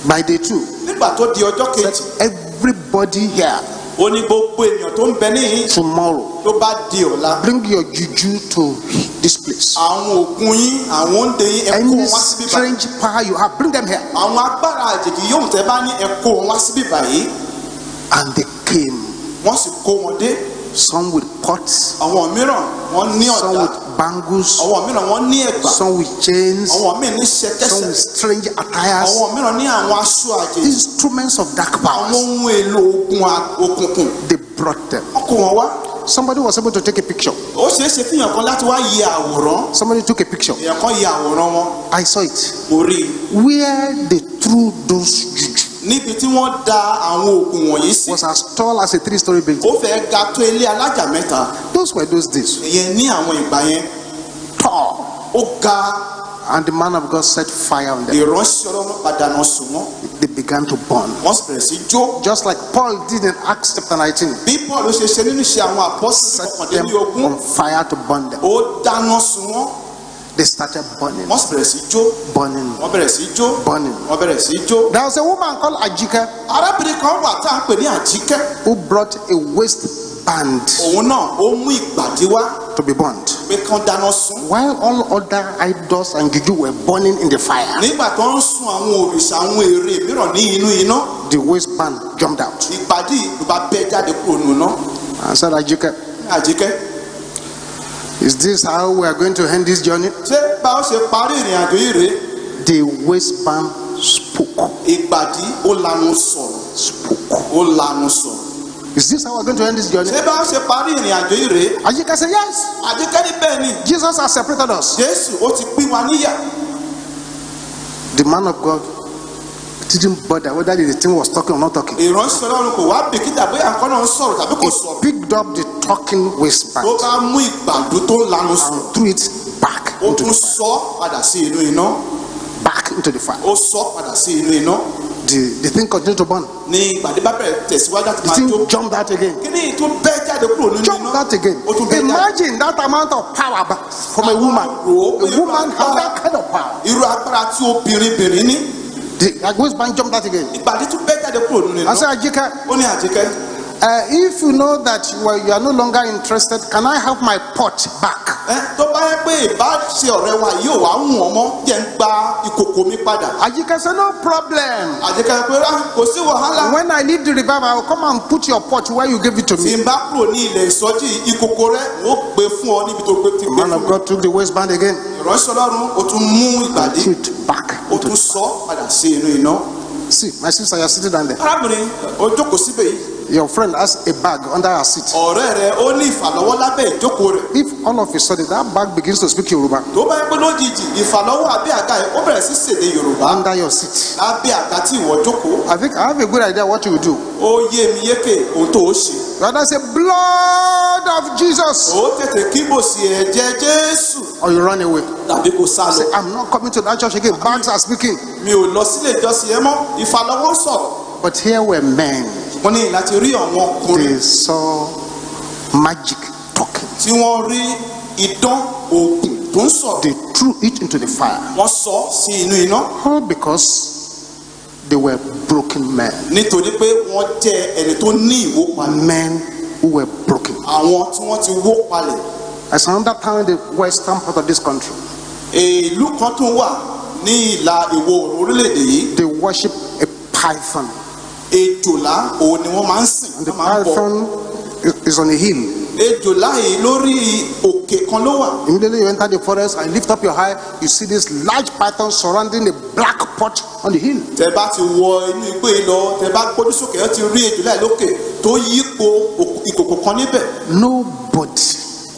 By day 2, nígbà tó di ọjọ́ kejì, everybody here ó ní gbogbo ènìyàn tó ń bẹ níhìn tomorrow, tó bá di ọ̀la, bring your juju to this place. àwọn ògùn yín, àwọn oúnjẹ yín, ẹ kó Any wọn wá síbí báyìí. strange power you have, bring them here. àwọn agbára àjèjì yóò tẹ́ bá ní ẹ kó wọn wá síbí báyìí. And they came. wọ́n sì kó wọn dé. Some with pots, àwọn mìíràn wọ́n ní some ọ̀dà, with bangles, àwọn mìíràn wọ́n ní ẹ̀gbà, some with chains, àwọn mìíràn ní some ṣẹ̀kẹ̀ṣẹ̀, with strange attires. àwọn mìíràn ní àwọn aṣọ àjèjì, Instruments of dark àwọn powers. ohun èlò ogun òkùnkùn. They brought them. wọ́n kó wọn wá. Somebody was able to take a picture. ó ṣeé ṣe fihàn kan láti wá yẹ àwòrán. Somebody took a picture. èèyàn kan yẹ àwòrán wọn. I saw it. mo rí i. Where they threw those juju níbi tí wọ́n da àwọn òògùn wọ̀nyí sí. was as tall as a 3-story building. ó fẹ́ ga tó ilé alájà mẹ́ta. Those were those days. ìyẹn ní àwọn ìgbà yẹn. Tall. ó ga. And the man of God set fire on them. ìránṣẹ́ Ọlọ́run padà náà sùn wọ́n. They began to burn. wọ́n sì bẹ̀rẹ̀ sí jó. Just like Paul did in Acts chapter 19. bí Paul ṣe ṣe nínú iṣẹ́ àwọn apọ́sítélì Set them kọkàndínlógún. on fire to burn them. ó dáná sun wọ́n. They started burning. wọ́n sì bẹ̀rẹ̀ sí jó. Burning. wọ́n bẹ̀rẹ̀ sí jó. Burning. wọ́n bẹ̀rẹ̀ sí jó. There was a woman called Ajike arábìnrin kan wà tá à ń pè ní Àjíkẹ́. who brought a waistband òun náà ó mú ìgbàdí wá to be burned. pé kán dáná sun. While all other idols and juju were burning in the fire, nígbà tó ń sun àwọn òrìṣà àwọn ère mìíràn ní inú iná, the waistband jumped out ìgbàdí ló bá bẹ́ jáde kúrò nínú iná. and said, Ajike, Àjíkẹ́, is this how we are going to end this journey? ṣé bá ó ṣe parí ìrìn àjò yìí rèé? The waistband spoke. ìgbàdí ó lanu sọ̀rọ̀. Spoke. ó lanu sọ̀rọ̀. Is this how we are going to end this journey? ṣé bá ó ṣe parí ìrìn àjò yìí rèé? Ajike said, yes. Àjíkẹ́ ní bẹ́ẹ̀ ni. Jesus has separated us. Jésù ó ti pín wa níyà. The man of God didn't bother whether the thing was talking or not talking. ìránṣẹ́ Ọlọ́run kò wá bìkítà bóyá nǹkan náà ń sọ̀rọ̀ tàbí kò He sọ̀rọ̀. picked up the talking waistband tó bá mú ìgbàdú tó lanu sọ̀rọ̀, and threw it back ó into tún the fire. sọ padà sí inú iná. Back into the fire. ó sọ padà sí inú iná. The thing continued to burn. ní ìgbàdí bá bẹ̀rẹ̀ tẹ̀síwájú àti The máa jó. thing jumped out again. kíní tó bẹ́ jáde kúrò nínú Jumped iná. out again. ó tún bẹ́ jáde. Imagine that amount of power from a woman. A woman has that kind of power. irú agbára tí obìnrin ní. The waistband jumped out again. ìgbàdí tún bẹ́ jáde kúrò nínú I iná. said, Ajike, ó ní Àjíkẹ́, if you know that you are no longer interested, can I have my pot back? tó bá yẹ pé ìbáṣe ọ̀rẹ́ wa yóò wá wù ọ́ mọ́ jẹ́ ń gba ìkòkò mi padà. Ajika said, no problem. Àjẹká pé kò sí wàhálà. When I leave the revival, I will come and put your pot where you gave it to Tí me. n bá kúrò ní ilẹ̀ ìsọjí ìkòkò rẹ̀ ó gbé fún ọ níbi tó gbé ti gbé Man fún of mi. God took the waistband again. Ìránṣẹ́ Ọlọ́run ó tún mú ìgbàdí Put it back. ó tún sọ padà sí inú iná. See, my sister, you are sitting down there. Arábìnrin ó jókòó síbẹ̀ yìí. Your friend has a bag under her seat. Ọ̀rẹ́ rẹ̀ ó ní ìfàlọ́wọ́ lábẹ́ ìjókòó rẹ̀. If all of a sudden that bag begins to speak Yoruba Tó bá yẹ pé lójijì ìfàlọ́wọ́ àbí àga yìí ó bẹ̀rẹ̀ sí ṣèdè Yorùbá under your seat, lábẹ́ àga tí ìwọ jókòó. I think I have a good idea what you will do. Ó yé mi yékè ohun tó o ṣe. You rather say, blood of Jesus, Ó tètè kíbò sí ẹ̀jẹ̀ Jésù or you run away. tàbí kò sá Say, lọ. I'm not coming to that church again. Bags are speaking. Mi ò lọ sílé ìjọsìn yẹn mọ́ ìfàlọ́wọ́ sọ̀rọ̀. But here were men. Wọ́n ní láti rí àwọn ọkùnrin They saw magic talking. tí wọ́n rí idán òògùn tó ń sọ̀rọ̀. They threw it into the fire. Wọ́n sọ sí inú iná All because they were broken men. nítorí pé wọ́n jẹ́ ẹni tó ní ìwó palẹ̀. Men who were broken. Àwọn tí wọ́n ti wó palẹ̀. As another town in the western part of this country, Ìlú kan tún wà ní ìlà ìwọ̀ oòrùn orílẹ̀-èdè yìí. they worship a python. Ejòlá òun ni wọ́n máa ń sìn. And the Wọ́n máa ń bọ. python is on a hill. Ejòlá yìí lórí òkè kan ló wà. Immediately you enter the forest and lift up your eye, you see this large python surrounding a black pot on the hill. Tẹ bá ti wọ inú igbó yìí lọ, tẹ bá gbójú sókè ẹ ti rí ejòlá yìí lókè tó yípo ìkòkò kan níbẹ̀. Nobody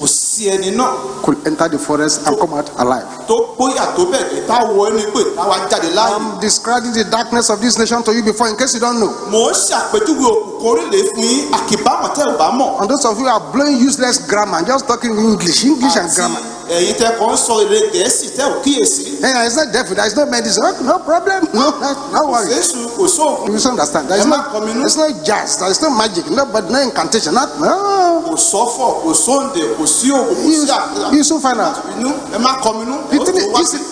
Kò sí ẹni náà could enter the forest and come out alive. tó gbóyà tó bẹ̀ gẹ́ tá wọ inú igbó yìí táwa jáde láàyè. I'm describing the darkness of this nation to you before, in case you don't know. Mò ń ṣàpèjúwe òkùnkùn orílẹ̀ fún yín àkìbámọ̀ tẹ́ ò bá mọ̀. And those of you who are blowing useless grammar, just talking English and grammar. Ẹ̀yin tẹ́ kàn ń sọ èdè Gẹ̀ẹ́sì tẹ́ ò kíyèsí. Hey, it's not devil, there is no medicine. Oh, no problem. No worry. Jésù kò sóògùn. You misunderstand. There is no, it's no jazz, there is no magic, no, but no incantation. No. Kò sọ́fọ̀, kò sóǹdè, kò sí òògùn, kò sí àkàrà. You soon find out. Inú ẹ má kọminú.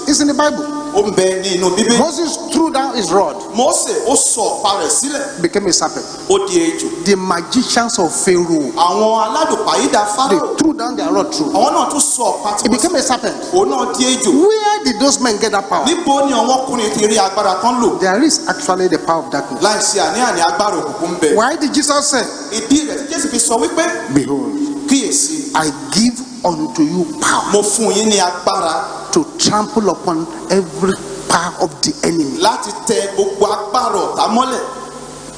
It's in the Bible. Ó ń bẹ ní inú Bíbélì. Moses threw down his rod, Mósè ó sọ ọ̀pá rẹ̀ sílẹ̀, became a serpent. ó di ejò. The magicians of Pharaoh, Àwọn aládùpàyídà they Fáráò, threw down their rod too. àwọn náà tún sọ ọ̀pá tí It wọ́n became sọ. a serpent. Òun náà di ejò. Where did those men get that power? Níbo ni àwọn ọkùnrin ti rí agbára tán lò? There is actually the power of darkness. Láìsí àní-àní agbára òkùnkùn ń bẹ. Why did Jesus say, Ìdí rẹ̀ tí Jésù fi sọ wípé behold, kíyèsí, I give unto you power mo fún yín ní agbára to trample upon every power of the enemy. láti tẹ gbogbo agbára ọ̀tá mọ́lẹ̀.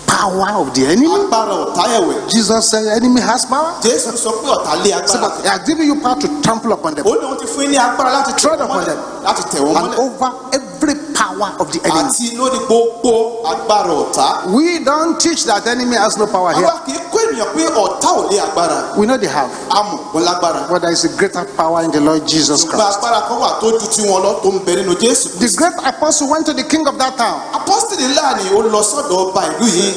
Power of the enemy? Agbára ọ̀tá ẹ̀wẹ̀. Jesus said, enemy has power. Jésù sọ pé ọ̀tá lé So, agbára. but I have given you power to trample upon them Ó ní òun ti fún yín ní agbára láti tẹ̀ Tread wọ́n upon mọ́lẹ̀. them. Láti tẹ̀ wọ́n and mọ́lẹ̀. over every power of the enemy. Àti lórí gbogbo agbára ọ̀tá. We don't teach that enemy has no power here. Àwa kì í kó ènìyàn pé ọ̀tá ò lé agbára. We know they have. Àmọ́ wọn lágbára. But there is a greater power in the Lord Jesus Ṣùgbọ́n Christ. agbára kan wà tó ju tí wọn lọ tó ń bẹ nínú Jésù. The great apostle went to the king of that town. Apọ́sítélì ńlá ni ó lọ sọ́dọ̀ ọba ìlú yìí.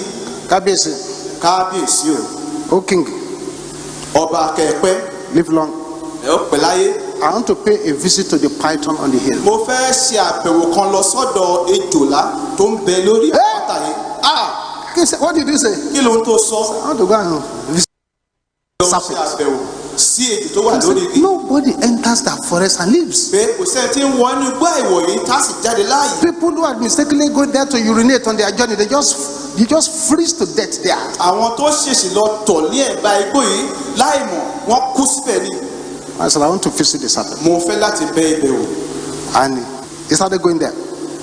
Kábíyèsí, Kábíyèsí o, O king, ọba kẹ̀pẹ́, live long. ẹ̀ ó pẹ́ láyé. I want to pay a visit to the python on the hill. Mo fẹ́ ṣe àbẹ̀wò kan lọ sọ́dọ̀ ejòlá tó ń bẹ lórí àpáta yìí. What did you say? Kí ló ń tó sọ? I want to go and visit. Lọ ṣe àbẹ̀wò sí ejò tó wà lórí igi. Nobody enters that forest and lives. Pé kò sẹ́ni tí ń wọ inú igbó àìwọ̀ yìí tá a sì jáde láàyè. People who had mistakenly go there to urinate on their journey, you just freeze to death there. Àwọn tó ṣèṣì lọ tọ̀ ní ẹ̀bá igbó yìí láìmọ̀ wọ́n kú síbẹ̀ ni. I said, I want to visit the serpent. Mo fẹ́ láti bẹ ibẹ̀ wò. And he started going there.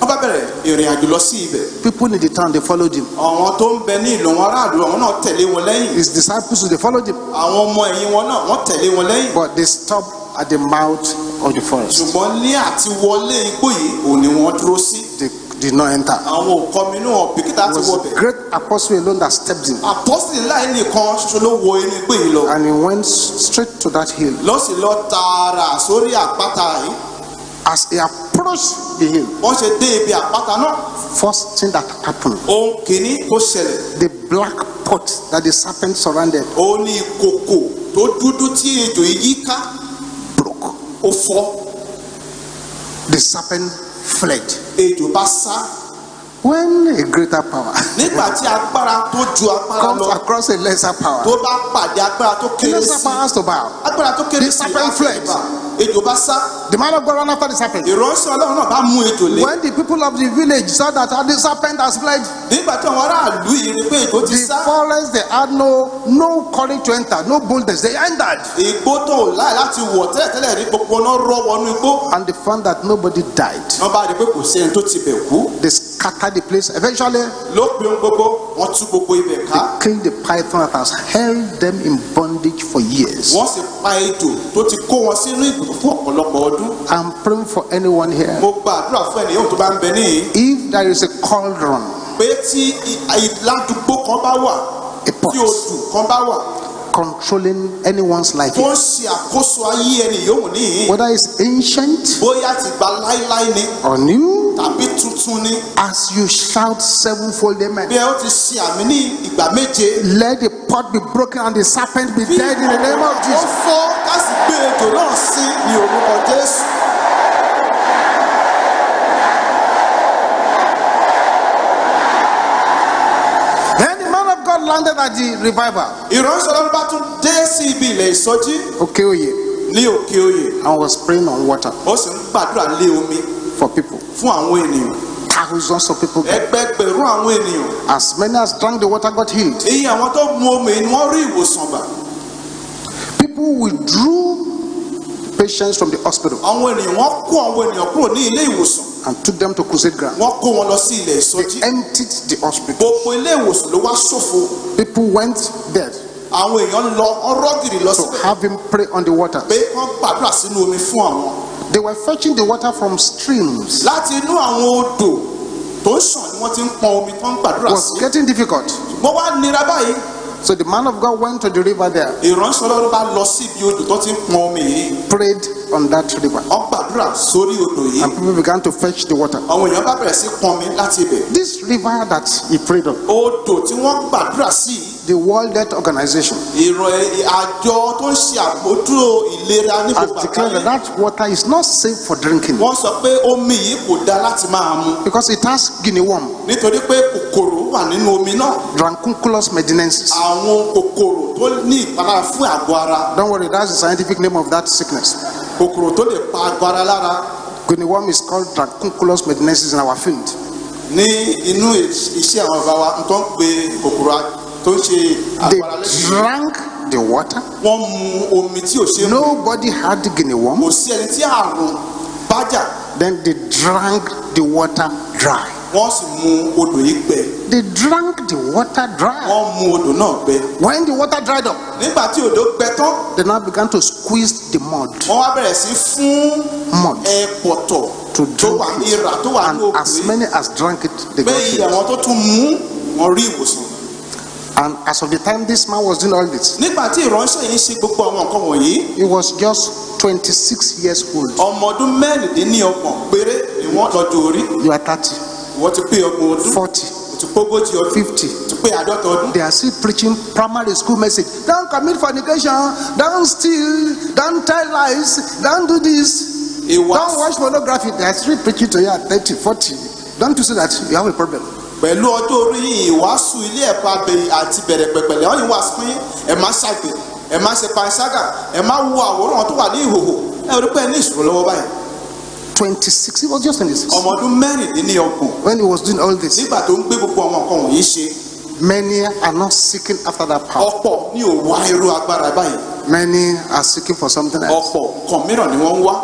Wọ́n bá bẹ̀rẹ̀ ìrìn àjò lọ sí ibẹ̀. People in the town, they followed him. Àwọn tó ń bẹ ní ìlú wọn aráàlú àwọn náà tẹ̀lé wọn lẹ́yìn. His disciples, they followed him. Àwọn ọmọ ẹ̀yìn wọn náà wọ́n tẹ̀lé wọn lẹ́yìn. But they stopped at the mouth of the forest. Ṣùgbọ́n ní àti wọlé igbó yìí òun ni wọ́n dúró sí. They did not enter. Àwọn òkọ́ mi náà bìkítà It ti was wọ the bẹ̀. great apostle alone that stepped in. Apọ́sítélì ńlá yìí nìkan ṣoṣo ló wọ inú igbó yìí lọ. And he went straight to that hill. Lọ́sì lọ tààrà sórí àpáta yìí. As he approached the hill, Wọ́n ṣe dé ibi àpáta náà. first thing that happened, Ohun kìíní tó ṣẹlẹ̀. the black pot that the serpent surrounded Ó ní ìkòkò tó dúdú tí ejò yìí ká broke. ó fọ́. The serpent fled. Ejò bá sá. When a greater power Nígbà tí agbára tó ju agbára comes lọ across a lesser power, tó bá pàdé agbára tó the kéré lesser sí. power has to bow. Agbára tó kéré The sí serpent láti fled. ìgbà. ejò bá sá. The man of God ran after the serpent. ìránṣẹ́ Ọlọ́run náà bá mú ejò lé. When the people of the village saw that the serpent has fled, nígbà tí àwọn aráàlú yìí rí pé ejò ti the sá. forest, they had no courage to enter, no boldness. They entered. igbó tó láì láti wọ̀ tẹ́lẹ̀tẹ́lẹ̀ rí gbogbo náà rọ́ wọnú igbó. And they found that nobody died. wọ́n bá rí pé kò sí ẹni tó ti bẹ̀ kú. They scattered the place. Eventually, lópin gbogbo wọ́n tú gbogbo ibẹ̀ ká. they killed the python that has held them in bondage for years. wọ́n sì pa ejò tó ti kó wọn sínú ìgbèkùn fún ọ̀pọ̀lọpọ̀ ọdún. I'm praying for anyone here. mo gbàdúrà fún ènìyàn tó bá ń bẹ níyì. If there is a cauldron, pé tí ládùúgbò kan bá wà a pot tí odù kan bá wà controlling anyone's life, tó ń ṣe àkóso ayé ẹni yòówù níyì. whether it's ancient bóyá ti gba láíláí ni or new, tàbí tuntun ni. as you shout sevenfold amen, bí ẹ ó ti ṣe àmì ní ìgbà méje. let the pot be broken and the serpent be bí dead in the name of ó Jesus. fọ́ ká sì gbé ejò náà sí ní orúkọ Jésù. Then the man of God landed at the revival, ìránṣẹ́ Ọlọ́run bá tún dé sí ibi ilẹ̀ ìsọjí Okeoye, ní òkè oyè. and was praying on water ó sì ń gbàdúrà lé omi for people. fún àwọn ènìyàn. Thousands of people. ẹgbẹgbẹ̀rún àwọn ènìyàn. As many as drank the water got healed. iye àwọn tó mu omi ni wọ́n rí ìwòsàn gbà. People withdrew patients from the hospital àwọn ènìyàn wọ́n kó àwọn ènìyàn kúrò ní ilé ìwòsàn. and took them to crusade ground. wọ́n kó wọn lọ sí ilẹ̀ ìsọjí. They emptied the hospital. gbogbo ilé ìwòsàn ló wá ṣòfò. People went there àwọn èèyàn lọ ọrọ́gìrì lọ to síbẹ̀ have him pray on the water. pé wọ́n gbàdúrà sínú omi fún àwọn. They were fetching the water from streams. láti inú àwọn odò tó ń ṣàn ni wọ́n ti ń pọn omi tó ń gbàdúrà It was sí. getting difficult. wọ́n wá nira báyìí. So the man of God went to the river there, ìránṣẹ́ Ọlọ́run bá lọ sí ibi odò tó ti ń pọn omi yìí. prayed on that river, wọ́n gbàdúrà sórí odò yìí. and people began to fetch the water. àwọn èèyàn bá bẹ̀rẹ̀ sí pọn omi láti ibẹ̀. This river that he prayed on, odò tí wọ́n gbàdúrà sí the World Health Organization àjọ tó ń ṣe àbójútó ìlera ní has gbogbo declared àgbáyé. that that water is not safe for drinking wọ́n sọ pé omi yìí kò dáa láti máa mu because it has guinea worm, nítorí pé kòkòrò wà nínú omi náà. Dracunculus medinensis. àwọn kòkòrò tó ní ìpalára fún àgọ́ ara. Don't worry, that's the scientific name of that sickness. kòkòrò tó lè pa àgọ́ ara lára. Guinea worm is called Dracunculus medinensis in our field. ní inú iṣẹ́ àwọn bàbá wa tó ń pe kòkòrò tó ń ṣe They àgọ́ ara lẹ́sìn. drank the water. wọ́n mu omi tí ò ṣe é mu. Nobody had guinea worm. kò sí ẹni tí àrùn bá jà. Then they drank the water dry. wọ́n sì mu odò yìí gbẹ. They drank the water dry. wọ́n mu odò náà gbẹ. When the water dried up, nígbà tí odò gbẹ tán they now began to squeeze the mud wọ́n wá bẹ̀rẹ̀ sí fún ẹ̀pọ̀tọ̀ to tó wà drink ní ìrà tó wà ní and as òkè many as drank it, they pé got iye healed. àwọn tó tún mú wọn rí ìwòsàn. And as of the time this man was doing all this, nígbà tí ìránṣẹ́ yìí ṣe gbogbo àwọn nǹkan wọ̀nyí he was just 26 years old. ọmọ ọdún mẹ́rìndínlọ́gbọ̀n péré ni wọ́n tọ́jú orí. You are 30, wọ́n ti pé ọgbọ̀n ọdún 40, ó ti pógójì ọdún 50. ó ti pé àádọ́ta ọdún. They are still preaching primary school message. Don't commit fornication. Don't steal. Don't tell lies. Don't do this. Don't watch pornography. They are still preaching to you at 30, 40. Don't you see that you have a problem? pẹ̀lú ọjọ́ orí ìwàásù ilé ẹ̀kọ́ abẹ àti bẹ̀rẹ̀ pẹ̀pẹ̀lẹ̀ wọ́n yìí wá sí ẹ̀ má ṣàgbẹ̀ ẹ̀ má ṣe panṣágà ẹ̀ má wo àwòrán tó wà ní ìhòhò ẹ̀ rí pé ẹ̀ ní ìṣòro lọ́wọ́ báyìí. 26. He was just 26. ọmọ ọdún mẹ́rìndínlọ́gbọ̀n When he was doing all this, nígbà tó ń gbé gbogbo àwọn nǹkan wọ̀nyí ṣe many are not seeking after that power. ọ̀pọ̀ ní ò wá irú agbára báyìí Many are seeking for something else. ọ̀pọ̀ nǹkan mìíràn ni wọ́n ń wá.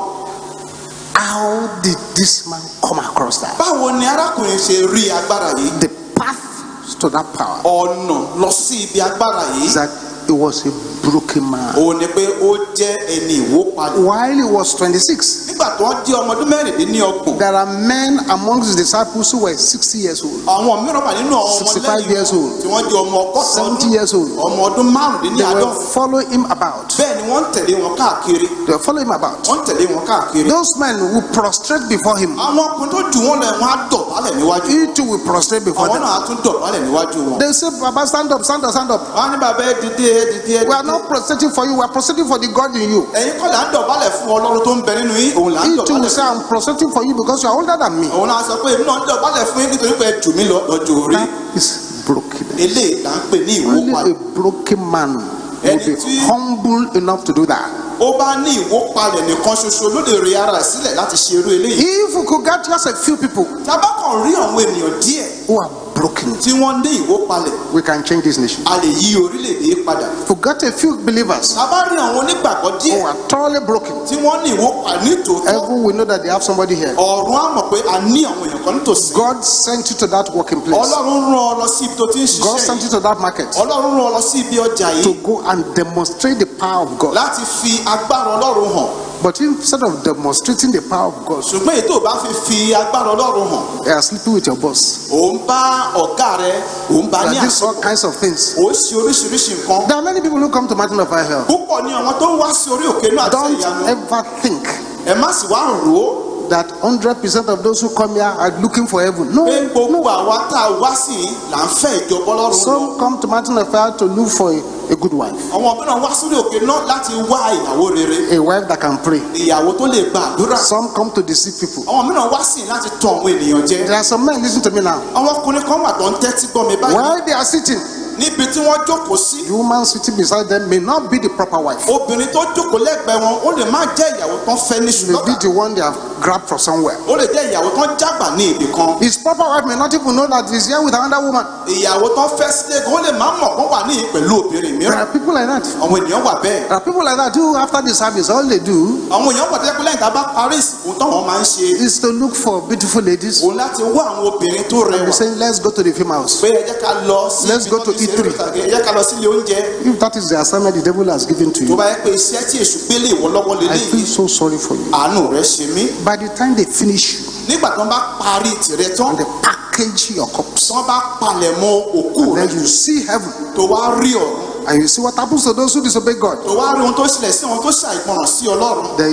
How did this man come across that? báwo ni arákùnrin ṣe rí agbára yìí. The path to that power ọ̀nà lọ sí ibi agbára yìí is that he was a broken man. òun ni pé ó jẹ́ ẹni ìwópadà. While he was 26, nígbà tó ń jẹ́ ọmọ ọdún mẹ́rìndínlọ́gbọ̀n there are men among his disciples who were 60 years old, àwọn mìíràn wà nínú àwọn ọmọ 65 years old, tí wọ́n jẹ́ ọmọ ọgọ́ta 70 ọdún years old. ọmọ ọdún They márùndínláàádọ́rùn. were following him about. bẹ́ẹ̀ ni wọ́n ń tẹ̀lé wọn káàkiri They were following him about. wọ́n ń tẹ̀lé wọn káàkiri. Those men will prostrate before him. àwọn ọkùnrin tó jù wọ́n lẹ̀ wọ́n á dọ̀bálẹ̀ níwájú. He too will prostrate before àwọn them. náà á tún dọ̀bálẹ̀ níwájú wọn. They say, Baba, stand up, stand up, stand up. wọ́n á ní bàbá ẹ dìde ẹ dìde ẹ We are dìde. not prostrating for you, we are prostrating for the God in you. ẹ̀yin kọ́ là ń dọ̀bálẹ̀ fún Ọlọ́run tó ń bẹ nínú yín òun là ń He too will dọ̀bálẹ̀ say, fún. I'm prostrating for you because you are older than me. òun náà sọ pé èmi náà ń dọ̀bálẹ̀ fún yín nítorí pé ẹ jù mí lọ lọ́jọ́ orí. That is broken. eléyìí là ń pè ní Only ìwópadà. a broken man will be humble enough to do that. ó bá ní ìwópalẹ̀ nìkan ṣoṣo ló lè rí ara ẹ̀ sílẹ̀ láti ṣe irú eléyìí. If we could get just a few people tá a bá kàn rí àwọn ènìyàn díẹ̀ who are broken, tí wọ́n ní ìwópalẹ̀, we can change this nation. a lè yí orílẹ̀-èdè padà. If we get a few believers tá a bá rí àwọn onígbàgbọ́ díẹ̀ who are thoroughly broken, tí wọ́n ní ìwópalẹ̀ nítòótọ́, heaven will know that they have somebody here. ọ̀run á mọ̀ pé a ní àwọn èèyàn kan nítòsí. God sent you to that working place. Ọlọ́run rán ọ lọ sí ibi tó ti ń God ṣiṣẹ́ sent yìí. you to that market Ọlọ́run rán ọ lọ sí ibi ọjà to yìí go and demonstrate the power of God. láti fi agbára Ọlọ́run hàn. But instead of demonstrating the power of God, ṣùgbọ́n èyí tó bá fi agbára Ọlọ́run hàn, you are sleeping with your boss. òun bá ọ̀gá rẹ̀, òun bá You ní are doing all àsopọ̀, kinds of things. òun ṣe oríṣiríṣi nǹkan. There are many people who come to Mountain of Fire. Púpọ̀ ni àwọn tó ń wá sí orí òkè náà àti Don't ìyanu. ever think Ẹ má sì wá rò ó that 100% of those who come here are looking for heaven. No, pé gbogbo no. àwa tá a wá sí i là ń fẹ́ ìjọba Ọlọ́run lọ. Some come to Mountain of Fire to look for a good wife, Àwọn mìíràn wá sórí òkè náà láti wá ìyàwó rere, a wife that can pray. ìyàwó tó lè gba àdúrà. Some come to deceive people. Àwọn mìíràn wá sí i láti tọ àwọn ènìyàn jẹ. There are some men, listen to me now. Àwọn ọkùnrin kan wà tó ń tẹ́tí gbọ́ mi báyìí. While they are sitting, Níbi tí wọ́n jókòó sí, the woman sitting beside them may not be the proper wife. obìnrin tó jókòó lẹ́gbẹ̀ẹ́ wọn ó lè má jẹ́ ìyàwó tán fẹ́ ní May be ṣùgbọ́n the one they have grabbed from somewhere. ó lè jẹ́ ìyàwó tán jágbà ní ibì kan. His proper wife may not even know that he's here with another woman. Ìyàwó tán fẹ́ sílé gan ó lè má mọ̀ kó wà ní pẹ̀lú obìnrin There mìíràn. are people like that. Àwọn ènìyàn wà bẹ́ẹ̀. There are people like that who, after the service, all they do Àwọn èèyàn wà tó jẹ́ pé lẹ́yìn tá a bá parí ìsìnkú tán wọ́n máa ń ṣe is to look for beautiful ladies òun láti wá àwọn obìnrin tó and be rẹwà. saying, let's go to the film house. Pé ẹ jẹ́ ká lọ sí Let's ibi go tó to ti ṣe eatery. eré ìtàgé, ẹ jẹ́ ká lọ sílé oúnjẹ. If that is the assignment the devil has given to Tó you, bá yẹ pé iṣẹ́ tí èṣù gbélé ìwọ lọ́wọ́ I lélẹ́yìí, feel so sorry for you. àánú rẹ̀ ṣe mí. By the time they finish you Nígbà tí wọ́n bá parí tìrẹ tán, and they package your cups, tí wọ́n bá palẹ̀ mọ́ òkú rẹ̀ then you see heaven tó wá rí ọ̀run, and you see what happens to those who disobey God. tó wá rí ohun tó ṣẹlẹ̀ sí ohun tó ṣàìgbọràn sí Ọlọ́run. Then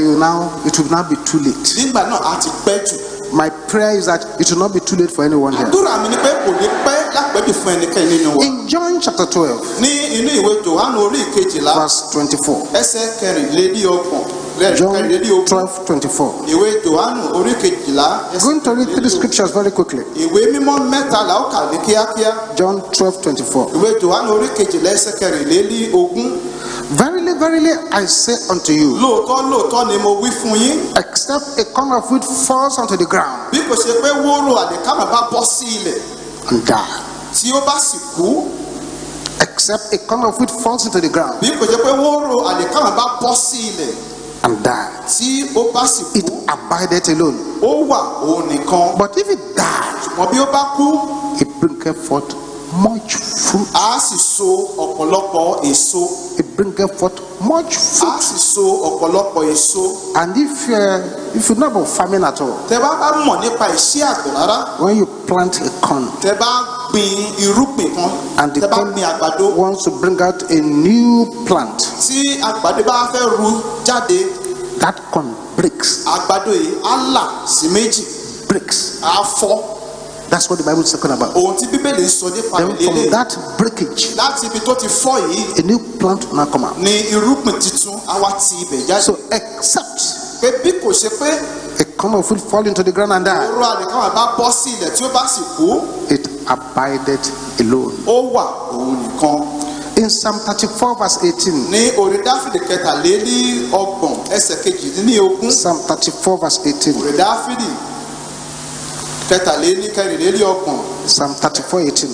it will now be too late. Nígbà náà á ti pẹ́ jù. My prayer is that it will not be too late for anyone here. Àdúrà mi ni pé kò ní pẹ́ lápẹ́jù fún ẹnikẹ́ni nínú wa. In John chapter 12, Ní inú ìwé Jòhánù orí ìkejìlá verse 24. ẹsẹ̀ kẹrìnlélọ́gbọ̀n John kẹrìnlélọ́gbọ̀n. 12:24. Ìwé Jòhánù orí kejìlá ẹsẹ̀ Going to read three kẹrìnlélọ́gbọ̀n. scriptures very quickly. Ìwé mímọ́ mẹ́ta là ó kà ní kíákíá. John 12:24. Ìwé Jòhánù orí kejìlá ẹsẹ̀ kẹrìnlélógún. Verily, verily, I say unto you, Lóòótọ́ lóòótọ́ ni mo wí fún yín, except a corn of wheat falls onto the ground bí kò ṣe pé wóró àlìkámà bá bọ́ sí ilẹ̀ and die, tí ó bá sì kú, except a corn of wheat falls into the ground bí kò ṣe pé wóró àlìkámà bá bọ́ sí ilẹ̀ and die, tí ó bá sì it kú, abideth alone. ó wà òun nìkan. But if it die, Ṣùgbọ́n bí ó bá kú, it bringeth forth much fruit. á sì so ọ̀pọ̀lọpọ̀ èso. It bringeth forth much Á fruit. sì so ọ̀pọ̀lọpọ̀ èso. And if you know about farming at all, Tẹ bá mọ̀ nípa iṣẹ́ àgbẹ̀ rárá, when you plant a corn tẹ bá gbin irúgbìn kan, and the tẹ bá corn gbin àgbàdo, wants to bring out a new plant, tí àgbàdo bá fẹ́ ru jáde, that corn breaks, àgbàdo yìí á là sí méjì, breaks. á fọ́. That's what the Bible is talking about. Ohun tí Bíbélì ń sọ nípa Then from ìlélẹ̀, that breakage, láti ibi tó ti fọ́ yìí a new plant will now come out. ni irúgbìn tuntun á wá ti ibẹ̀ jáde. So except Pé bí kò ṣe pé a corn of wheat fall into the ground and die, òróró àlìkámà bá bọ́ sí ilẹ̀ tí ó bá sì kú, it abided alone. ó wà òun nìkan. In Psalm 34 verse 18, Ní orí Dáfídì kẹtàlélọ́gbọ̀n ẹsẹ̀ kejìdínlógún, Psalm 34 verse 18, orí Dáfídì kẹrìnlélọ́gbọ̀n, Psalm 34:18.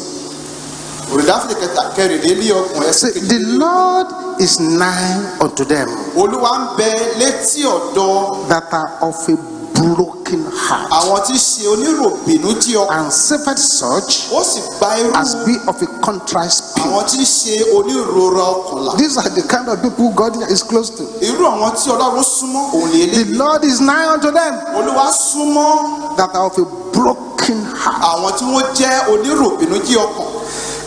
orí Dáfídì kẹrìnlélọ́gbọ̀n ẹsẹ̀ Say, the kejìdínlógún. Lord is nigh unto them Olúwa ń bẹ létí ọ̀dọ̀ that are of a broken heart, àwọn tí ṣe oníròbìnújẹ́ ọkàn, and saveth such ó sì gba irú as be of a contrite spirit. àwọn tí ṣe onírora ọkàn là. These are the kind of people God is close to. Irú àwọn tí Ọlọ́run súnmọ́ òun lè The lé. Lord is nigh unto them Olúwa súnmọ́ that are of a broken heart. àwọn tí wọ́n jẹ́ oníròbìnújẹ́ ọkàn.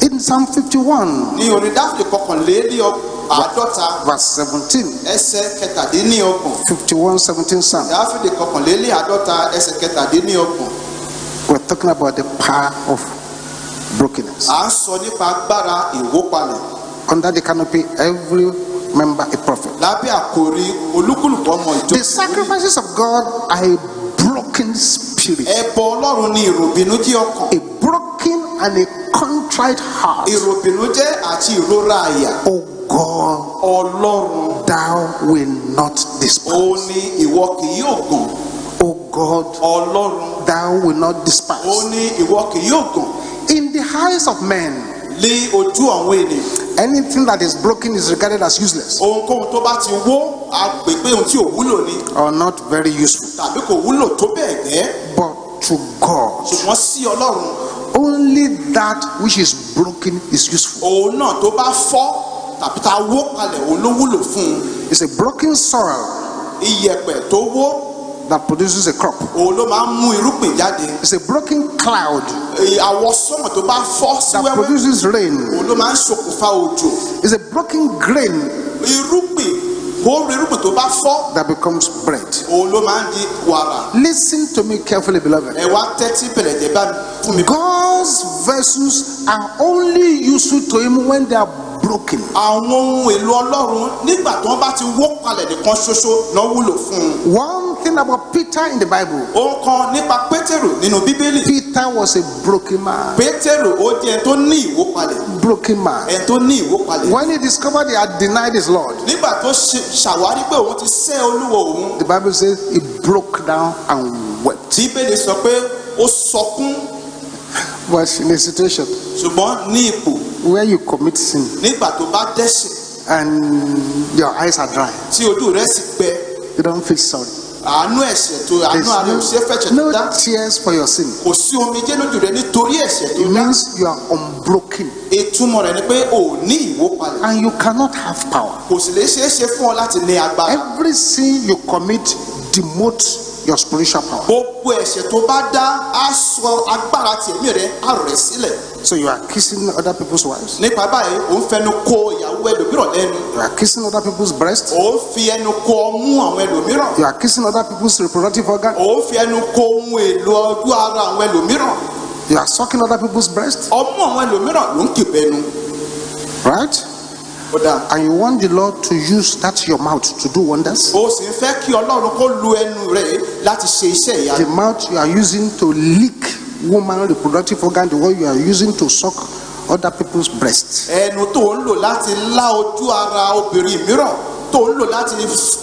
In Psalm 51 Ní orí Dáfídì kọkànléláàádọ́ta verse 17, ẹsẹ̀ kẹtàdínlọ́gbọ̀n. 51:17 Psalm, Dáfídì kọkànléláàádọ́ta ẹsẹ̀ kẹtàdínlọ́gbọ̀n. we're talking about the power of brokenness. À ń sọ nípa agbára ìwópalẹ̀. Under the canopy, every member a prophet. Lábẹ́ àkòrí olúkúlùkù ọmọ ìjọ. The sacrifices of God are a broken spirit, Ẹbọ Ọlọ́run ni ìròbìnújẹ́ ọkàn. a broken and a contrite heart. Ìròbìnújẹ́ àti ìrora àyà. Oh God, Ọlọ́run thou will not despise. ó ní ìwọ kì yóò gàn. O God, Ọlọ́run, thou will not ó despise. ní ìwọ kì yóò gàn. In the eyes of men, Lé ojú àwọn ènìyàn, anything that is broken is regarded as useless ohunkóhun tó bá ti wó a pè pé ohun tí ò wúlò ni or not very useful. tàbí kò wúlò tó bẹ́ẹ̀ gẹ́. But to God, Ṣùgbọ́n sí Ọlọ́run, only that which is broken is useful. òun náà tó bá fọ́ tàbí tá a wó kalẹ̀ òun ló wúlò fún un. It's a broken soil Iyẹ̀pẹ̀ tó wó that produces a crop. òun ló máa ń mú irúgbìn jáde. It's a broken cloud Àwọsánmọ̀ tó bá fọ́ sí that wẹ́wẹ́ produces rain. òun ló máa ń ṣokùnfà òjò. It's a broken grain Kóóró irúgbìn tó bá fọ́ that becomes bread. òun ló máa ń di wàrà. Listen to me carefully, beloved. Ẹ wá tẹ́tí bẹ̀rẹ̀ jẹ́ bá mi fún mi. God's vessels are only useful to Him when they are broken. Àwọn ohun èlò Ọlọ́run nígbà tí wọ́n bá ti wó kalẹ̀ nìkan ṣoṣo náà wúlò fún un. One thing about Peter in the Bible, Ohun kan nípa Pétérù nínú Bíbélì. Peter was a broken man. Pétérù ó jẹ́ ẹni tó ní ìwópalẹ̀. Broken man. Ẹni tó ní ìwópalẹ̀. When he discovered he had denied his Lord, Nígbà tó ṣàwárí pé òun ti sẹ́ Olúwa òun. the Bible says he broke down and wept. Bíbélì sọ pé ó sọkún. But in a situation Ṣùgbọ́n ní ipò where you commit sin nígbà tó bá dẹ́ṣẹ̀ and your eyes are dry, tí ojú rẹ̀ sì gbẹ. you don't feel sorry. Àánú ẹ̀ṣẹ̀ tó àánú ara ò ṣe fẹ̀ṣẹ̀ tó No dá. tears for your sin. Kò sí omijé lójú rẹ̀ nítorí ẹ̀ṣẹ̀ tó It dá. means you are unbroken Ìtumọ̀ rẹ̀ ni pé ò ní ìwópalẹ̀. and you cannot have power. Kò sì lè ṣeé ṣe fún ọ láti ní agbára. Every sin you commit demotes your spiritual power. Gbogbo ẹ̀ṣẹ̀ tó bá dá á sọ agbára ti ẹ̀mí rẹ̀ á rẹ̀ sílẹ̀. So you are kissing other people's wives, Nípa báyìí ò ń fẹnu kò ìyàwó ẹlòmíràn lẹ́nu. you are kissing other people's breasts, Ò ń fi ẹnu kò ọmú àwọn ẹlòmíràn. you are kissing other people's reproductive organ, Ò ń fi ẹnu kò ohun èlò ojú ara àwọn ẹlòmíràn. you are sucking other people's breasts, Ọmú àwọn ẹlòmíràn ló ń kìbẹnu. right? Ó dáa. And you want the Lord to use that your mouth to do wonders. Ó sì ń fẹ́ kí Ọlọ́run kó lu ẹnu rẹ̀ láti ṣe iṣẹ́ ìyanu. The mouth you are using to lick woman reproductive organ, the one you are using to suck other people's breasts. Ẹnu tó ń lò láti lá ojú ara obìnrin mìíràn, tó ń lò láti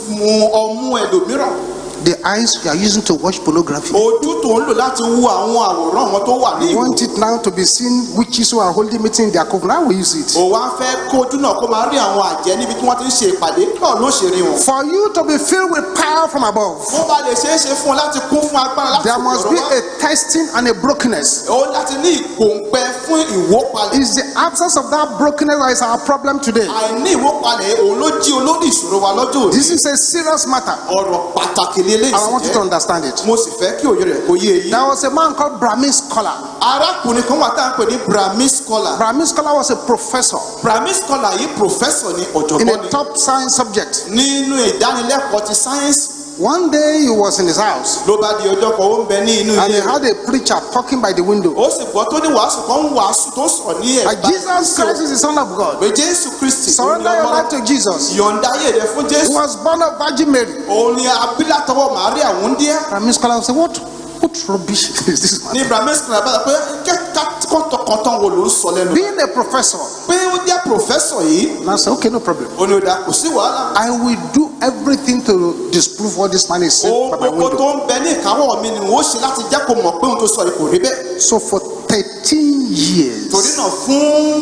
mu ọmú ẹlòmíràn. The eyes you are using to watch pornography. Ojú tó ń lò láti wo àwọn àwòrán wọn tó wà ní You ìwò. want it now to be seen witches who are holding meeting in their coven. How will you see it? Ó wá fẹ́ kó ojú náà kó máa rí àwọn àjẹ́ níbi tí wọ́n ti ń ṣe ìpàdé náà ló ṣe rí wọn. For you to be filled with power from above, Bó bá lè ṣeé ṣe fún ọ láti kún fún agbára láti there must be ọ̀rọ̀ wá. a testing and a brokenness. Ó láti ní ìgbòǹgbẹ fún ìwópalẹ̀. It's the absence of that brokenness that is our problem today. Àìní ìwópalẹ̀ òun ló jí olórí ìṣòro wa lọ́jọ́ òní. This is a serious matter. Ọ̀rọ̀ pàtàkì lélẹ́yìí I want sì you to jẹ́. understand it. Mo sì fẹ́ kí òye rẹ̀ kó yé eyín. There was a man called Brahmin scholar. Arákùnrin kan wà tá à ń pè ní Brahmin scholar. Brahmin scholar was a professor Brahmin scholar yìí professor ni in ọ̀jọ̀gbọ́n a ni. top science subject. Nínú ìdánilẹ́kọ̀ọ́ ti sáyẹ́nsì One day he was in his house ló bá di ọjọ́ kan ó ń bẹ ní inú and he ilé rẹ̀. had a preacher talking by the window. Ó sì gbọ́ tó ní wàásù kan ń wàásù tó ń sọ̀rọ̀ ní And Jesus Christ is the Son of God. pé Jésù Kristi Surrender your life to Jesus. yọ̀ǹda ayé rẹ̀ fún He Jésù. was born of Virgin Mary. Òun ni abílátọwọ́ Màríà wúndíá. Brahmin scholar said, what rubbish is this man? Ní Brahmin scholar bá sọ pé kọ́ńtọ̀kọ́ńtọ̀ wo ló ń sọ lẹ́nu. Being a professor, Pé ó jẹ́ professor yìí. and I said, okay, no problem. Ó ní ó dá kò sí wàhálà. I will do everything to disprove what this man is saying Ohun by my gbogbo tó window. ń bẹ ní ìkáwọ́ mi ni wọ́n ṣe láti jẹ́ kó mọ̀ pé ohun tó sọ yìí kò rí bẹ́ẹ̀. So for 13 years, Torí náà fún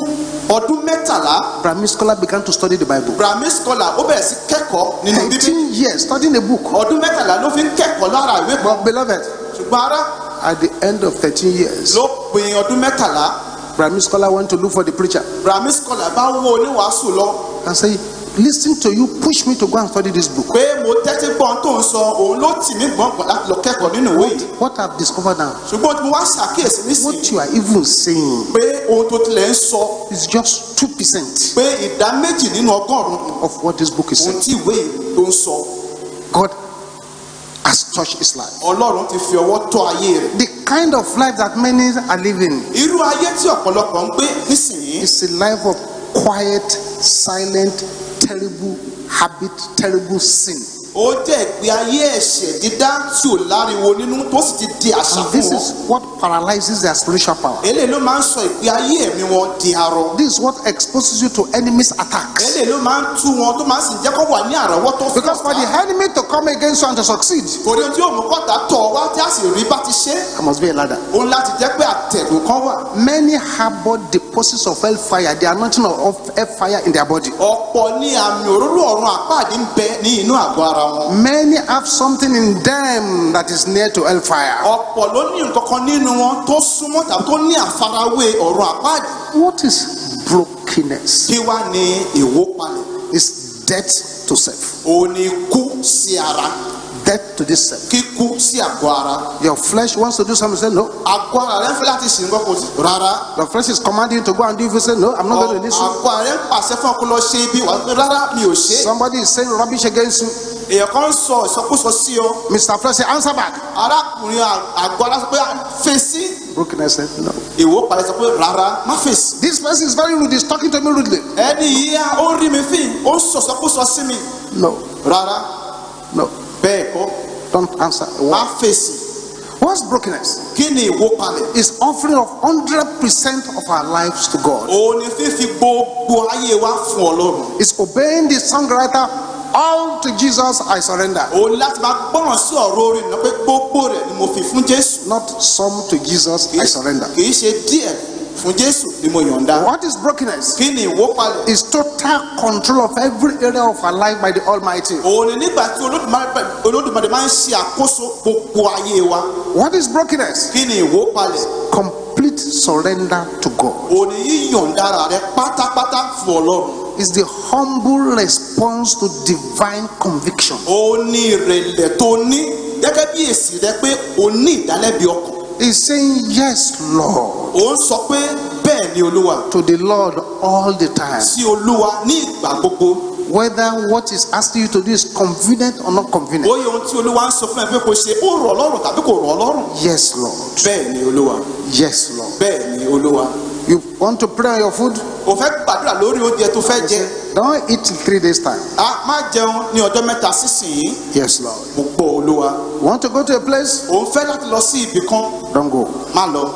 ọdún mẹ́tàlá Brahmin scholar began to study the Bible. Brahmin scholar ó bẹ̀rẹ̀ sí kẹ́kọ̀ọ́ nínú Bíbélì. 13 years studying a book. Ọdún mẹ́tàlá ló fi ń kẹ́kọ̀ọ́ lára ìwé kan. But beloved, Ṣùgbọ́n ará at the end of 13 years, ló pin ọdún mẹ́tàlá. Brahmin scholar went to look for the preacher Brahmin scholar bá wó oníwàásù lọ and say, listen to you, push me to go and study this book. pé mo tẹ́tí gbọ́n tó ń sọ òun ló tì mí gbọ̀ngbọ̀n láti lọ kẹ́kọ̀ọ́ nínú ìwé yìí. What I've discovered now, Ṣùgbọ́n tí mo wá ṣàkíyèsí nísìnyí what you are even saying pé ohun tó tilẹ̀ ń sọ is just 2% pé ìdá méjì nínú ọgọ́rùn-ún of what this book is ohun saying. tí ìwé yìí tó ń sọ. God has touched his life. Ọlọ́run ti fi ọwọ́ tọ́ ayé rẹ̀. The kind of life that many are living Irú ayé tí ọ̀pọ̀lọpọ̀ ń gbé nísìnyí is a life of quiet, silent, terrible habit, terrible sin. ó jẹ́ ìgbé ayé ẹ̀ṣẹ̀ dídá tí ò láriwo nínú tó sì ti di àṣà And fún this wọn. is what paralyzes their spiritual power. eléyìí ló máa ń sọ ìgbé ayé ẹ̀mí wọn di arọ. This is what exposes you to enemy's attacks. eléyìí ló máa ń tú wọn tó máa ń sì jẹ́ kó wà ní àrọ́wọ́tó fún Because for the ọ̀tá. enemy to come against you and to succeed, torí ohun tí yóò mú kọ́ta tọ̀ wá tí a sì rí bá ti ṣe. there must be a ladder. òun láti jẹ́ pé àtẹ̀gùn kan wà. Many harbor deposits of hellfire, the anointing of hellfire in their body. ọ̀pọ̀ ní àmì òróró ọ̀run àpáàdé ń bẹ ní inú àgọ́ ara wọn. Many have something in them that is near to hellfire. ọ̀pọ̀ ló ní nǹkan kan nínú wọn tó súnmọ́ tàbí tó ní àfarawé ọ̀run àpáàdé. What is brokenness? kí wá ní ìwópalẹ̀? It's death to self, òun ni kú sí ara, death to this self. kíkú sí àgọ́ ara. Your flesh wants to do something, say no. àgọ́ ara rẹ̀ ń fẹ́ láti ṣe nǹkan kò sí rárá. Your flesh is commanding you to go and do. If you say no, I'm not going to listen. àgọ́ ara rẹ̀ ń pàṣẹ fún ọkọ lọ ṣe ibi wà pé rárá mi ò ṣe. Somebody is saying rubbish against you. èèyàn kan ń sọ ìsọkúsọ sí ọ. Mr. Flesh, say answer back. arákùnrin àgọ́ ara sọ pé fèsì. Brokenness said no. ìwópalẹ̀ sọ pé rárá má fèsì. This person is very rude. He's talking to me rudely. ẹni yìí ó rí mi fín ó sọ ìsọkúsọ sí mi. No, rárá no. bẹ́ẹ̀ kọ́ Don't answer a má word. fèsì. What's brokenness? kí ni ìwópalẹ̀? It's offering of 100% of our lives to God. òun ni fífi gbogbo ayé wa fún Ọlọ́run. It's obeying the songwriter, all to Jesus I surrender. òun láti máa gbọ́ràn sí ọ̀rọ̀ orin náà pé gbogbo rẹ̀ ni mo fi fún Jésù. Not some to Jesus I surrender. kì í ṣe díẹ̀ fún Jésù ni mo yọ̀ǹda. What is brokenness? kí ni ìwópalẹ̀? It's total control of every area of our life by the Almighty. òun ni nígbà tí Olódùmarè máa ń ṣe àkóso gbogbo ayé wa. What is brokenness? kí ni ìwópalẹ̀? Complete surrender to God. òun ni yíyọ̀ǹda ara rẹ pátápátá fún Ọlọ́run. It's the humble response to divine conviction. òun ni ìrẹ̀lẹ̀ tó ní gẹ́gẹ́ bí èsì rẹ pé o ní ìdálẹ́bi ọkàn. He's saying, yes, Lord, òun sọ pé bẹ́ẹ̀ ni Olúwa. to the Lord all the time. sí Olúwa ní ìgbà gbogbo. Whether what he's asking you to do is convenient or not convenient. bóyá ohun tí Olúwa ń sọ fún ẹ pé kò ṣe ó rọ̀ lọ́rùn tàbí kò rọ̀ lọ́rùn. Yes, Lord. bẹ́ẹ̀ ni Olúwa. Yes, Lord. bẹ́ẹ̀ ni Olúwa. You want to pray on your food? o fẹ́ gbàdúrà lórí oúnjẹ tó fẹ́ jẹ. Don't eat in 3 days' time. a má jẹun ní ọjọ́ mẹ́ta sísìnyí. Yes, Lord. mo gbọ́ Olúwa. Want to go to a place? òun fẹ́ láti lọ sí ibì kan. Don't go. má lọ.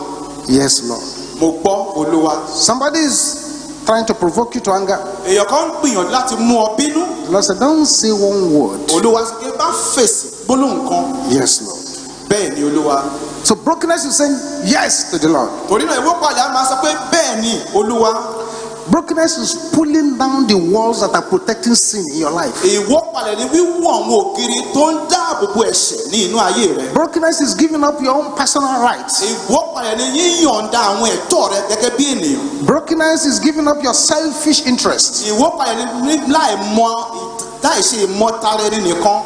Yes, Lord. mo gbọ́ Olúwa. Somebody is trying to provoke you to anger. èèyàn kan ń gbìyànjú láti mú ọ bínú. The Lord said, don't say one word. Olúwa sì ké bá fèsì gbólóhùn kan. Yes, Lord. bẹ́ẹ̀ ni Olúwa. So brokenness is saying yes to the Lord. torí náà ìwọ́pàdé á máa sọ pé bẹ́ẹ̀ ni Olúwa. Brokenness is pulling down the walls that are protecting sin in your life. ìwọ́pàdé ni wíwú àwọn ògiri tó ń dáàbò bo ẹ̀ṣẹ̀ ní inú ayé rẹ. Brokenness is giving up your own personal rights. ìwọ́pàdé ni yíyọ̀ǹda àwọn ẹ̀tọ́ rẹ gẹ́gẹ́ bí ènìyàn. Brokenness is giving up your selfish interests. ìwọ́pàdé ni láì ṣe ìmọ̀tara ẹni nìkan.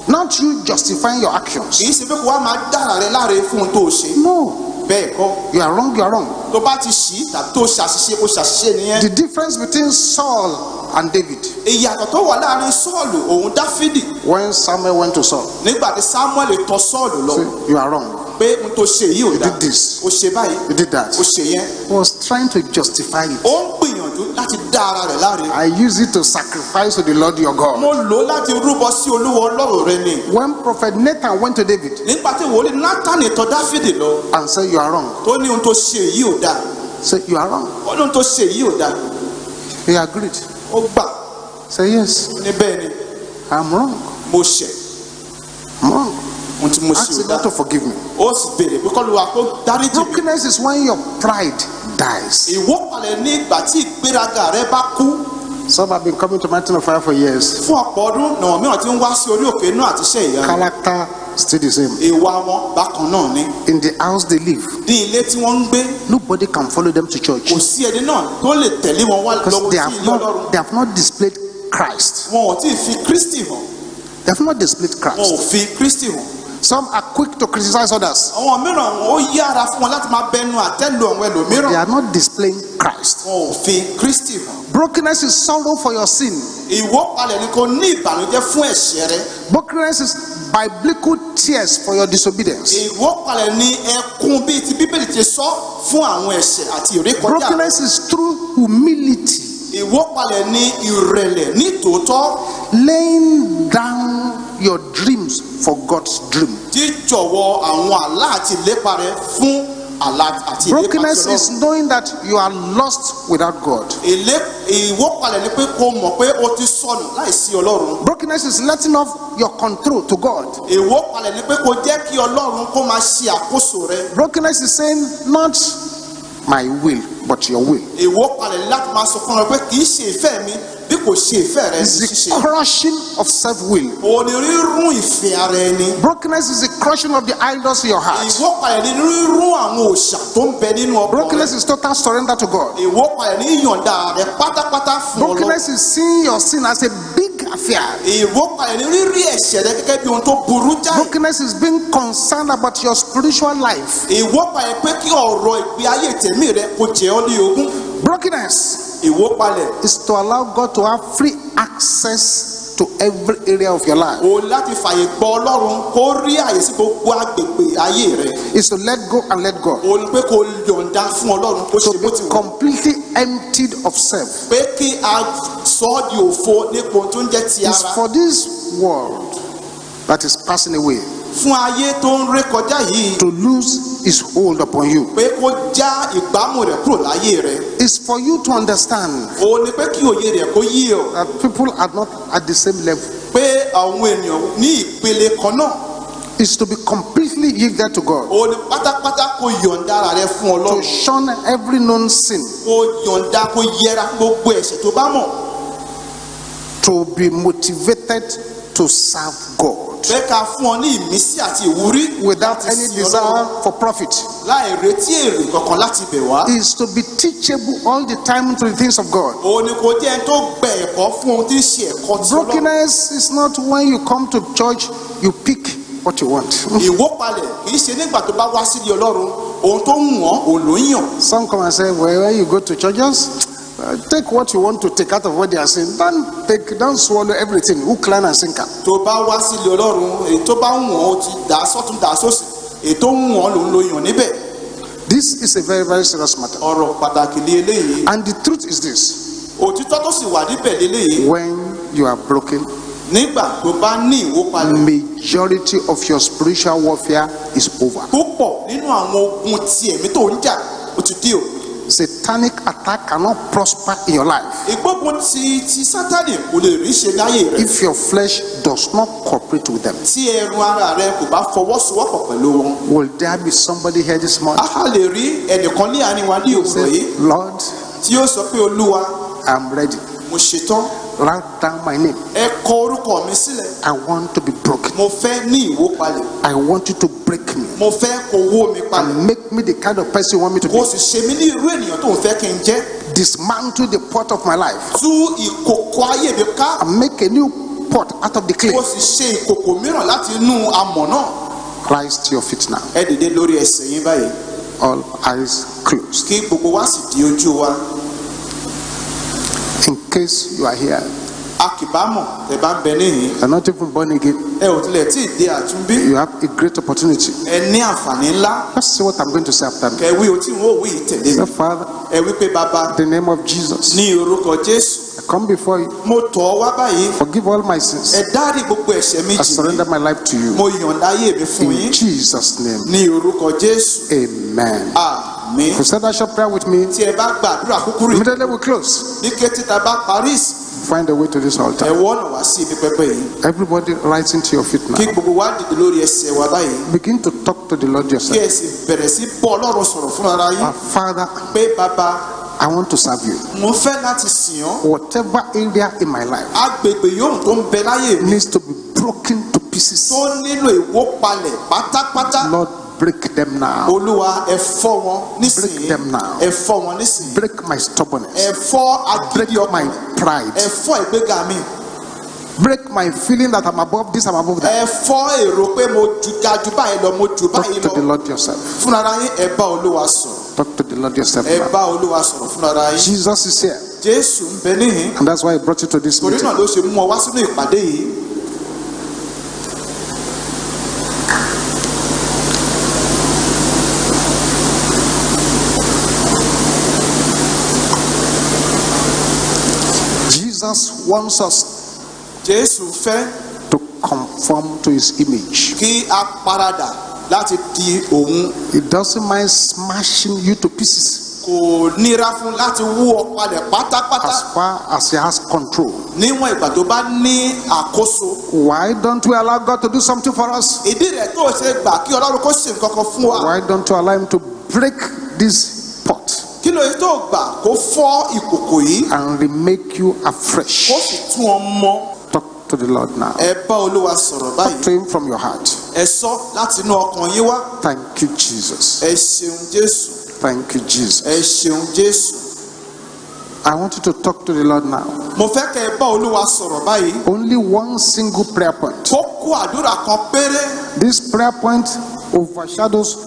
Not you justifying your actions. kì í ṣe pé kó wá máa dára rẹ láre fún un tó o ṣe. No, bẹ́ẹ̀ kọ́. you are wrong, you are wrong. tó bá ti ṣì tàbí tó ṣàṣìṣe kó ṣàṣìṣe nìyẹn. The difference between Saul and David. ìyàtọ̀ tó wà láàrin Sọ́ọ̀lù òun Dáfídì. When Samuel went to Saul, nígbà tí Sámúẹ́lì tọ̀ Sọ́ọ̀lù lọ say, you are wrong. pé n tó ṣe yìí ò You dá. did this. ó ṣe báyìí. You did that. ó ṣe yẹn. He was trying to justify it. ó ń gbìyànjú láti dá ara rẹ̀ láre. I use it to sacrifice to the Lord your God. mo lò ó láti rúbọ sí Olúwa Ọlọ́run rẹ ni. When prophet Nathan went to David nígbà tí wòlíì Nátánì tọ̀ Dáfídì lọ and said, you are wrong, tó ní ohun tó ṣe yìí ò dá. say, you are wrong. ó ní ohun tó ṣe yìí ò dá. He agreed. ó gbà. Say, yes, ó ní bẹ́ẹ̀ ni I'm wrong. mo ṣẹ̀. I'm wrong. ohun tí mo Ask ṣe the ò dá. Lord to forgive me. ó sì béèrè pé kọ́lu wa kó dáríjì mi. Brokenness is when your pride dies. ìwọ́pàlẹ̀ ní ìgbà tí ìgbéraga rẹ bá kú. Some have been coming to Mountain of Fire for years. fún ọ̀pọ̀ ọdún náà mìíràn tí ń wá sí orí òkè náà àti iṣẹ́ ìyá. Character still the same. ìwà wọn bákan náà ni. In the house they live, ní ilé tí wọ́n ń gbé nobody can follow them to church kò sí ẹni náà tó lè tẹ̀lé wọn wá because lọ́wọ́ they sí have ilé Ọlọ́run. not, they have not displayed Christ. wọn ò tí ì fi Kristi hàn. They have not displayed wọn ò Christ. fi Kristi hàn. Some are quick to criticize others. àwọn mìíràn ó yára fún wọn láti máa bẹnu àtẹ́lu àwọn They ẹlòmíràn. are not displaying Christ. wọn ò fi Kristi hàn. Brokenness is sorrow for your sin. ìwọ́pàlẹ̀ ni kò ní ìbànújẹ́ fún ẹ̀ṣẹ̀ rẹ. Brokenness is biblical tears for your disobedience. ìwọ́pàlẹ̀ ni ẹkún bíi ti Bíbélì ti sọ fún àwọn ẹ̀ṣẹ̀ àti ìrékọjá. Brokenness is true humility, ìwọ́pàlẹ̀ ni ìrẹ̀lẹ̀ ní tòótọ́. laying down your dreams for God's dream. jíjọ̀wọ́ àwọn àlá àti ìlépa rẹ fún àlá àti ìlépa Brokenness ti is Ọlọ́run. knowing that you are lost without God. Ìwọ́palẹ̀ ni pé kó mọ̀ pé o ti sọnù láìsí Ọlọ́run. Brokenness is letting off your control to God. Ìwọ́palẹ̀ ni pé kó jẹ́ kí Ọlọ́run kó máa ṣe àkóso rẹ. Brokenness is saying, not my will, but your will. Ìwọ́palẹ̀ ni láti máa sọ fún ọ pé kì í ṣe ìfẹ́ mi bí kò ṣe ìfẹ́ rẹ ní It's the ṣíṣe. crushing of self-will. Òun ni rírún ìfẹ́ ara ẹni. Brokenness is the crushing of the idols in your heart. Ìwọ́palẹ̀ ni rírún àwọn òòṣà tó ń bẹ nínú ọkàn rẹ. Brokenness is total surrender to God. Ìwọ́palẹ̀ ní ìyọ̀ǹda rẹ pátápátá fún Ọlọ́run. Brokenness is seeing your sin as a big affair. Ìwọ́palẹ̀ ní rírí ẹ̀ṣẹ̀ rẹ gẹ́gẹ́ bí ohun tó burú jáì. Brokenness is being concerned about your spiritual life. Ìwọ́palẹ̀ pé kí ọ̀rọ̀ ìgbé ayé tẹ̀mí rẹ kó jẹ́ ọ́ ní ogún. Brokenness Ìwọ́palẹ̀ is to allow God to have free access to every area of your life. o láti fàyè gbọ́ Ọlọ́run kó rí àyè sí gbogbo agbègbè ayé rẹ. Is to let go and let God. O ní pé kó yọ̀ǹda fún Ọlọ́run kó To ṣe be bó ti wù. completely emptied of self. Pé kí a sọ ọ́ di òfo nípa ohun tó ń jẹ́ ti It's ara. for this world that is passing away Fún ayé tó ń ré kọjá yìí to lose its hold upon you. pé kó já ìgbámú rẹ̀ kúrò láyé rẹ̀. It's for you to understand O ní pé kí òye rẹ̀ kó yé ọ. that people are not at the same level. Pé àwọn ènìyàn ní ìpele kan náà. Is to be completely yielded to God. O ní pátápátá kó yọ̀ǹda ara rẹ fún To Ọlọ́run. shun every known sin. Kó yọ̀ǹda kó yẹra gbogbo ẹ̀ṣẹ̀ tó bá mọ̀. To be motivated to serve God. Pé ká fún ọ ní ìmísí àti ìwúrí Without láti any sin desire Ọlọ́run. for profit. Láì retí èrè kankan láti bẹ̀ wá. Is to be teachable all the time to the things of God. O ní kó jẹ́ ẹni tó gbẹ ẹ̀kọ́ fún ohun tí ń ṣe ẹ̀kọ́ tí Ọlọ́run. Brokenness is not when you come to church, you pick what you want. Ìwọ́palẹ̀ kì í ṣe nígbà tó bá wá sílé Ọlọ́run ohun tó ń wọ́n òun ló ń yàn. Some come and say, well, when you go to churches, take what you want to take out of what they are saying. Don't swallow everything. Hook, line, and sinker. Tó bá wá sílé Ọlọ́run èyí tó bá ń wọ́n ó ti dà á sọ́tún dà á sósì èyí tó ń wọ́n lòun ló yàn níbẹ̀. This is a very, very serious matter. Ọ̀rọ̀ pàtàkì ní eléyìí. And the truth is this: Òtítọ́ tó sì wà níbẹ̀ léléyìí. when you are broken, Nígbà tó bá ní ìwọ́palẹ̀. majority of your spiritual warfare is over. Púpọ̀ nínú àwọn ogun ti ẹ̀mí tó ń jà ó ti dé o. Satanic attack cannot prosper in your life Ìgbógun ti Sátánì kò lè rí ṣe láyé rẹ̀. if your flesh does not cooperate with them. Tí ẹran ara rẹ kò bá fọwọ́sowọ́pọ̀ pẹ̀lú wọn. Will there be somebody here this morning A lè rí ẹnìkan ní àárín wa ní òwúrọ̀ say, yìí Lord, tí yóò sọ pé Olúwa I'm ready. mo ṣetán. Write down my name. Ẹ kọ orúkọ mi sílẹ̀. I want to be broken. Mo fẹ́ ní ìwópalẹ̀. I want you to break me Mo fẹ́ kó wó mi palẹ̀. and make me the kind of person you want me to Kó be. sì ṣe mí ní irú ènìyàn tó ń fẹ́ kí n jẹ́. Dismantle the pot of my life Tú ìkòkò ayé mi ká. and make a new pot out of the clay. Kó sì ṣe ìkòkò mìíràn láti inú amọ̀ náà. Rise to your feet now. Ẹ dìde lórí ẹsẹ̀ yín báyìí. All eyes closed. Kí gbogbo wa sì di ojú wa. In case you are here, A kì bá mọ̀ ẹ bá ń bẹ níhìn. you are not even born again, Ẹ ò tilẹ̀ tí ì dé àtúnbí. you have a great opportunity. Ẹ ní àǹfààní ńlá. Let's see what I'm going to say after me. Kẹ wí o tí n ó wí ìtẹ̀lé Say, mi. Father, Ẹ wí pé bàbá in the name of Jesus, ní orúkọ Jésù. I come before you. Mo tọ̀ ọ́ wá báyìí. Forgive all my sins. Ẹ dárí gbogbo ẹ̀ṣẹ̀ mi I jì surrender mí. my life to you. Mo yọ̀ǹda ayé mi fún In yín. Jesus' name, Ní orúkọ Jésù. amen. Àmín. If you said that short prayer with me, Tí ẹ bá gbàdúrà kúkúrú yìí, immediately we close. ní kété tá a bá parí ìsìn, Find a way to this ẹ altar. wọ́nà wá sí ibi pẹpẹ yìí. Everybody rising to your feet Kí now. gbogbo wa dìde lórí ẹsẹ̀ wa báyìí. Begin to talk to the Lord Kí yourself. ẹ sì bẹ̀rẹ̀ sí bọ́ Ọlọ́run sọ̀rọ̀ fún ara yín. Father, Pé bàbá, I want to serve you. mo fẹ́ láti sìn ọ́. Whatever area in my life Agbègbè yòówù tó ń bẹ láyé mi needs to be broken to pieces, tó nílò ìwópalẹ̀ pátápátá. Lord, break them now. Olúwa ẹ fọ́ wọn nísìnyí. Break them now. Ẹ fọ́ wọn nísìnyí. Break my stubbornness. Ẹ fọ́ Break agídí my ọkàn. Ẹ pride. fọ́ ìgbéga mi. Break my feeling that I'm above this, I'm above that. Ẹ fọ́ èrò pé mo ga jù báyìí lọ, mo jù báyìí Talk to the lọ. Lord yourself. Fúnra yín ẹ bá Olúwa sọ̀rọ̀. Talk to the Lord yourself Ẹ now. bá Olúwa sọ̀rọ̀ fúnra yín. Jesus is here, Jésù ń bẹ níhìn. and that's why I brought you to this Torí meeting. náà ló ṣe mú ọ wá sínú ìpàdé yìí. Jesus wants us Jésù fẹ́ to conform to his image. kí a paradà láti di òun. He doesn't mind smashing you to pieces Kò nira fún láti wú ọ palẹ̀ pátápátá as far as he has control. níwọ̀n ìgbà tó bá ní àkóso. Why don't we allow God to do something for us? ìdí rẹ̀ tó ṣe gbà kí Ọlọ́run kó ṣe nǹkan kan fún wa. Why don't you allow him to break this pot kí ló yẹ tó gbà kó fọ́ ìkòkò yìí and remake you afresh? kó sì tún ọ mọ́. Talk to the Lord now. Ẹ bá Olúwa sọ̀rọ̀ Talk báyìí. to him from your heart. Ẹ sọ láti inú ọkàn yín wá. Thank you, Jesus. Ẹ ṣeun Jésù. Thank you, Jesus. Ẹ ṣeun Jésù. I want you to talk to the Lord now. Mo fẹ́ kẹ́ ẹ bá Olúwa sọ̀rọ̀ báyìí. Only one single prayer point. Kókó àdúrà kan péré. This prayer point overshadows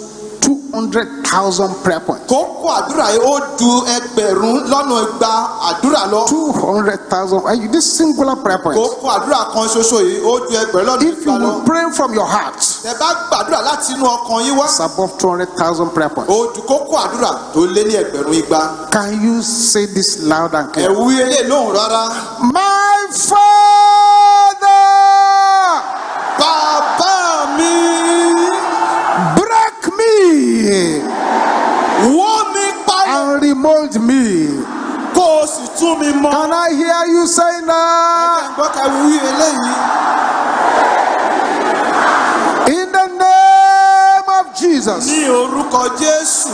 200,000 prayer points. Kókó àdúrà yìí ó ju ẹgbẹ̀rún lọ́nà igba àdúrà lọ. 200,000. This singular prayer point. Kókó àdúrà kan ṣoṣo yìí ó ju ẹgbẹ̀rún lọ́nà If you igba lọ. will pray from your heart, Ẹ bá gbàdúrà láti inú ọkàn yín wá. it's above 200,000 prayer points. Ó ju kókó àdúrà tó lé ní ẹgbẹ̀rún igba. Can you say this loud and Ẹ clear? wí eléyìí lóhùn rárá. My Father, Bàbá mi. break me Wó mi palẹ̀ and remold me. kó o sì tún mi mọ́. Can I hear you say that? Ẹgbẹ́ ká wí eléyìí. In the name of Jesus. Ní orúkọ Jésù.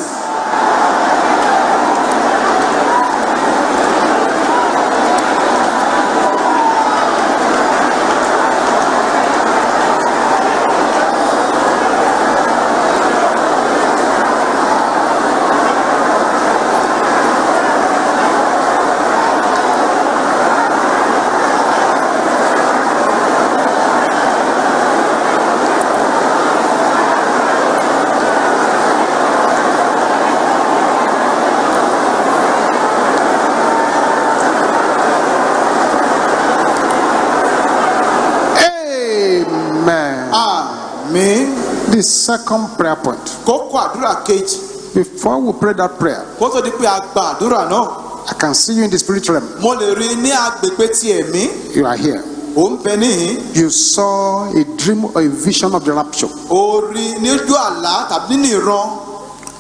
Amen. Àmín. The second prayer point. Kókó àdúrà kejì. Before we pray that prayer, Kó tó di pé a gba àdúrà náà. I can see you in the spirit realm. Mo lè rí i ní agbègbè ti ẹ̀mí. You are here. Ó ń bẹ níhìn. You saw a dream or a vision of the rapture, O rí i níjú àlá tàbí nínú ìran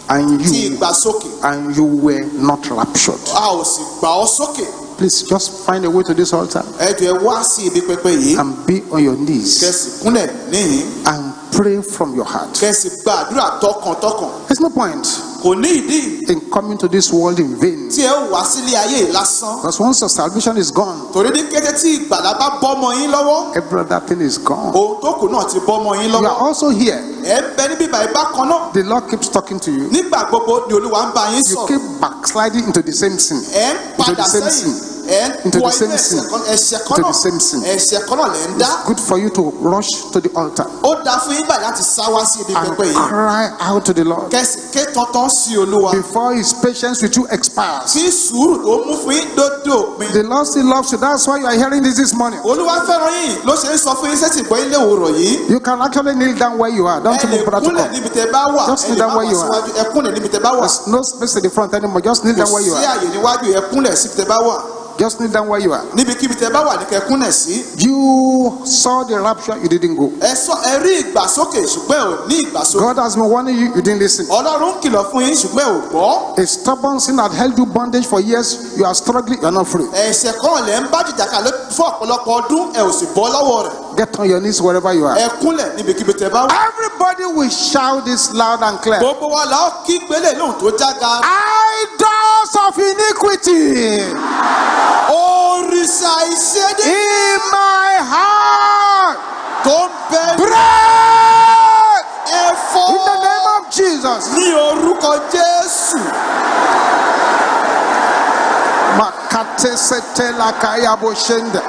and ti you ìgbàsókè. were not raptured. A ò sì gbà ọ́ sókè. Please just find a way to this altar Ẹ jọ̀ọ́ ẹ wá sí ibi pẹpẹ yìí. and be on your knees Kẹ̀sì kúnlẹ̀ níhìn. and pray from your heart. Kẹ̀sì gba àdúrà tọkàntọkàn. There's no point Kò ní ìdí in coming to this world in vain, tí ẹ ó wá sílé ayé yìí lásán. because once your salvation is gone, Torí ní kété tí ìgbàlá bá bọ́mọ yín lọ́wọ́. every other thing is gone. Ohun tó kù náà ti bọ́mọ yín You are lọ́wọ́. also here. Ẹ ń bẹ níbí báyìí bákan náà. The Lord keeps talking to you. Nígbà gbogbo ni Olúwa ń bá yín You sọ̀rọ̀. keep backsliding into the same sin. Ẹ ń Into padà the same sẹ́yìn. sin. Ẹ ń Into wọ the inú same ẹ̀ṣẹ̀ sin. kan náà. Into the same sin. Ẹ̀ṣẹ̀ kan náà lẹ̀ ń dá. Good for you to rush to the altar Ó dáa fún yín báyìí láti sá wá sí ibi and pẹpẹ yìí. cry out to the Lord Kẹ̀sì ké tọ́tán sí Olúwa. before His patience with you expires. Tí sùúrù tó mú fún yín dódò òpin. The Lord still loves you. That's why you are hearing this morning. Olúwa fẹ́ràn yín ló ṣe ń sọ fún yín sẹ́tì gbọ́ ilé òwúrọ̀ yìí. You can actually kneel down where you are. Don't Ẹ lè even bother to kúnlẹ̀ come. níbi tẹ́ bá wà. Just Ẹ kneel lè down má where wá you are. síwájú. Ẹ kúnlẹ̀ níbi tẹ́ bá wà. There's no space in the front anymore. Just kneel Kò down where you sí are. àyè níwájú. Ẹ kúnlẹ̀ síbi tẹ́ bá wà. Just kneel down where you are. Níbikíbi tẹ́ bá wà ní kẹ́ kúnlẹ̀ sí. You saw the rapture, you didn't go. Ẹ rí ìgbàsókè ṣùgbọ́n ẹ ò ní ìgbàsókè. God has been warning you, you didn't listen. Ọlọ́run ń kìlọ̀ fún yín ṣùgbọ́n ẹ ò gbọ́. A stubborn sin had held you bondage for years. You are struggling, you are not free. Ẹ̀ṣẹ̀ kan lẹ̀ ń bá jìjàkà fún ọ̀pọ̀lọpọ̀ ọdún ẹ ò sì bọ́ lọ́wọ́ rẹ̀. Get on your knees wherever you are. Ẹ kúnlẹ̀ níbikíbi tẹ́ bá wà. Everybody will shout this loud and clear. Gbogbo wa la ó kí gbélé lóhùn tó jága. Idols of iniquity Òrìṣà ìṣedé in my heart, tó ń bẹ break ẹ̀fọ́ in the name of Jesus. ní orúkọ Jésù. Makate setela kaya boshende.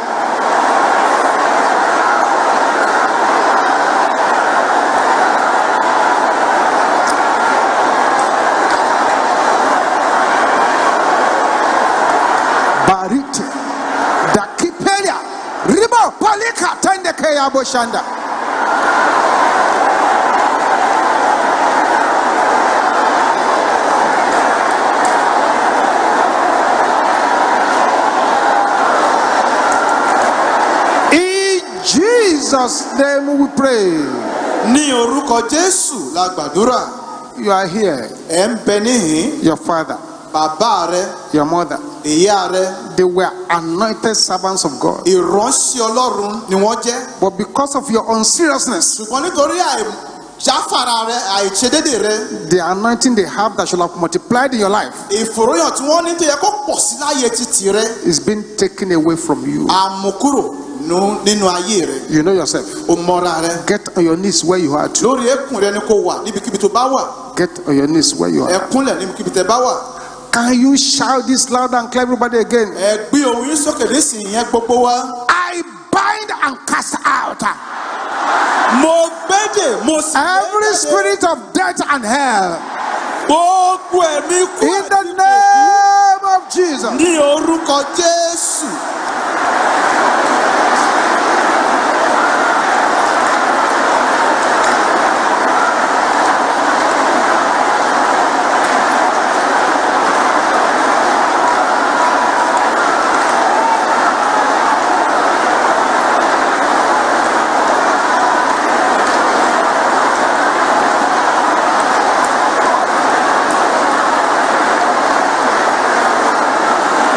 Barite dakipelia ribo polika tende kaya boshanda. In Jesus' name we pray. Ní orúkọ Jésù la gbàdúrà. You are here. Ẹ ń bẹ níhìn. Your father, Bàbá rẹ, your mother, ìyá rẹ, they were anointed servants of God. ìránṣẹ́ Ọlọ́run ni wọ́n jẹ́. But because of your unseriousness, Ṣùgbọ́n nítorí àìjáfara rẹ, àìṣedédé rẹ, the anointing they have that should have multiplied in your life ìfòròyàn tí wọ́n ní tó yẹ kó pọ̀ sí láyé títì rẹ, is being taken away from you. àmúkúrò nínú ayé rẹ. You know yourself. O mọra rẹ. Get on your knees where you are to. Lórí ẹkùn rẹ ni kò wà níbikíbi tó bá wà. Get on your knees where you are. Ẹkúnlẹ̀ níbikíbi tẹ́ bá wà. Can you shout this loud and clear, everybody, again? Ẹ gbé ohùn yín sókè nísìnyí yẹn gbogbo wa. I bind and cast out Mo gbédè, mo sì every spirit of death and hell gbogbo ẹ̀mí kú in the name of Jesus. ní orúkọ Jésù.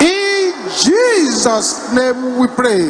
In Jesus' name we pray.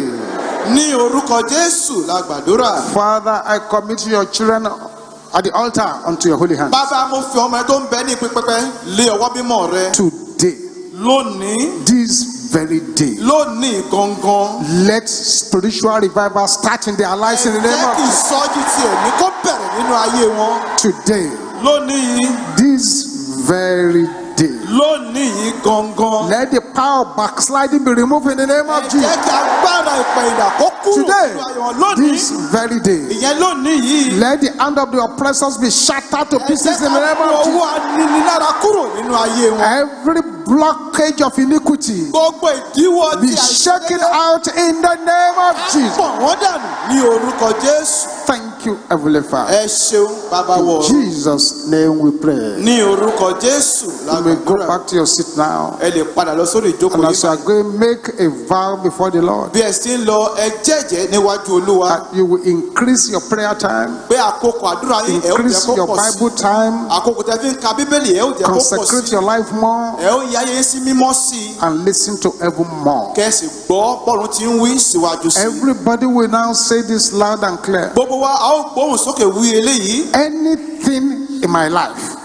Ní orúkọ Jésù la gbàdúrà. Father, I commit your children at the altar unto your holy hands. Bàbá, mo fi ọmọ ẹ tó ń bẹ ní pípẹ́pẹ́ lé ọwọ́ mímọ́ rẹ. Today, Lónìí, this very day, lónìí gangan. let spiritual revival start in their lives in the name Jẹ́ of kí Jesus. ìsọjí ti ẹ̀mí kó bẹ̀rẹ̀ nínú ayé wọn. Today, Lónìí, this very day, lónìí gangan. let the power of backsliding be removed in the name of Jẹ́ Jesus. kí agbára ìpẹ̀yìndà kó kúrò Today, nínú ayé wọn. Lónìí, this very day, ìyẹn lónìí yìí. let the hand of the oppressors be shattered to Ẹ jẹ́ pieces in the ká name mú of Jesus. ọwọ́ aninilára kúrò nínú ayé wọn. Every blockage of iniquity Gbogbo ìdíwọ́ be tí shaken out in the name of Jesus. pọ̀ wọ́n dànù ní orúkọ Jésù. Thank you, Heavenly Father. Ẹ ṣeun bàbá In wọ̀. Jesus' name we pray. Ní orúkọ Jésù You may go lágbàdúrà. back to your seat now. Ẹ lè padà lọ sórí ìjókòó And as you yìí. are going, make a vow before the Lord. Bí ẹ sì ń lọ, ẹ jẹ́jẹ́ níwájú Olúwa That you will increase your prayer time, pé àkókò àdúrà yín ẹ ó jẹ́ increase kó your pọ̀ sí. Bible time, Àkókò tẹ́ fi ń ka Bíbélì ẹ ó jẹ́ kó pọ̀ consecrate sí. your life more, Ẹ ó yá yín sí mímọ́ sí i. and listen to heaven more. Kẹ́sì gbọ́ bọ́ọ̀lù tí ń wí síwájú sí i. Everybody will now say this loud and clear. Gbogbo wa a ó gbóhùn sókè wí eléyìí. Anything in my life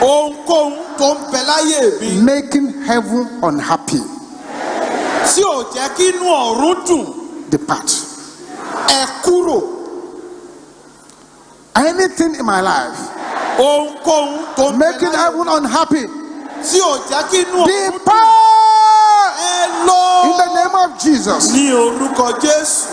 Ohunkóhun tó ń bẹ láyé mi making heaven unhappy, tí ò jẹ́ kí inú ọ̀run dùn, depart. ẹ kúrò. Anything in my life Ohunkóhun tó ń bẹ making láyé heaven unhappy, tí ò jẹ́ kí inú ọ̀run dùn, depart ẹ lọ. in the name of Jesus. Ní orúkọ Jésù.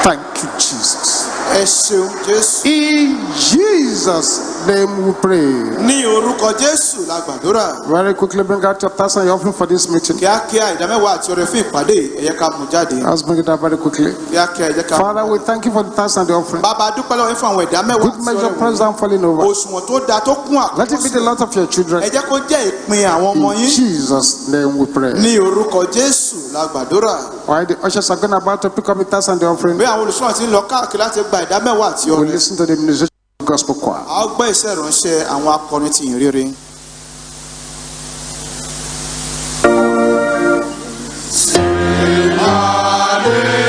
Thank you, Jesus. Ẹ ṣeun Jésù. In Jesus' name we pray. Ní orúkọ Jésù la gbàdúrà. Very quickly bring out your tithes and your offering for this meeting. Kíákíá ìdámẹ́wàá àti ọrẹ fún ìpàdé ẹ jẹ́ ká mú jáde. Let's bring it out very quickly. Kíákíá ẹ jẹ́ ká mú Father, we thank you for the tithes and the offering. Bàbá dúpẹ́ lọ́wọ́ yín fún àwọn ìdámẹ́wàá Good àti measure, ọrẹ pressed wọ̀nyí. down, falling over. Òṣùwọ̀n tó dáa tó kún Let it be the àkókò. lot of your children. Ẹ jẹ́ kó jẹ́ ìpín àwọn ọmọ In yín. Jesus' name we pray. Ní orúkọ Jésù la gbàdúrà. While the ushers are going about to pick up the tithes and the offering, Bí àwọn olùsọ̀rọ̀ ti ń lọ káàkiri láti gba ìdámẹ́wàá àti we'll ọrẹ. listen to the ministration of the gospel choir. A ó gbọ́ iṣẹ́ ìránṣẹ́ àwọn akọrin ti ìyìn rere. Hallelujah.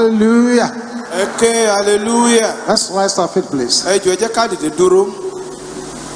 Hallelujah. Okay, hallelujah. Let's rise to our feet, please. Ẹ jọ̀ọ́ ẹ jẹ́ ká dìde dúró.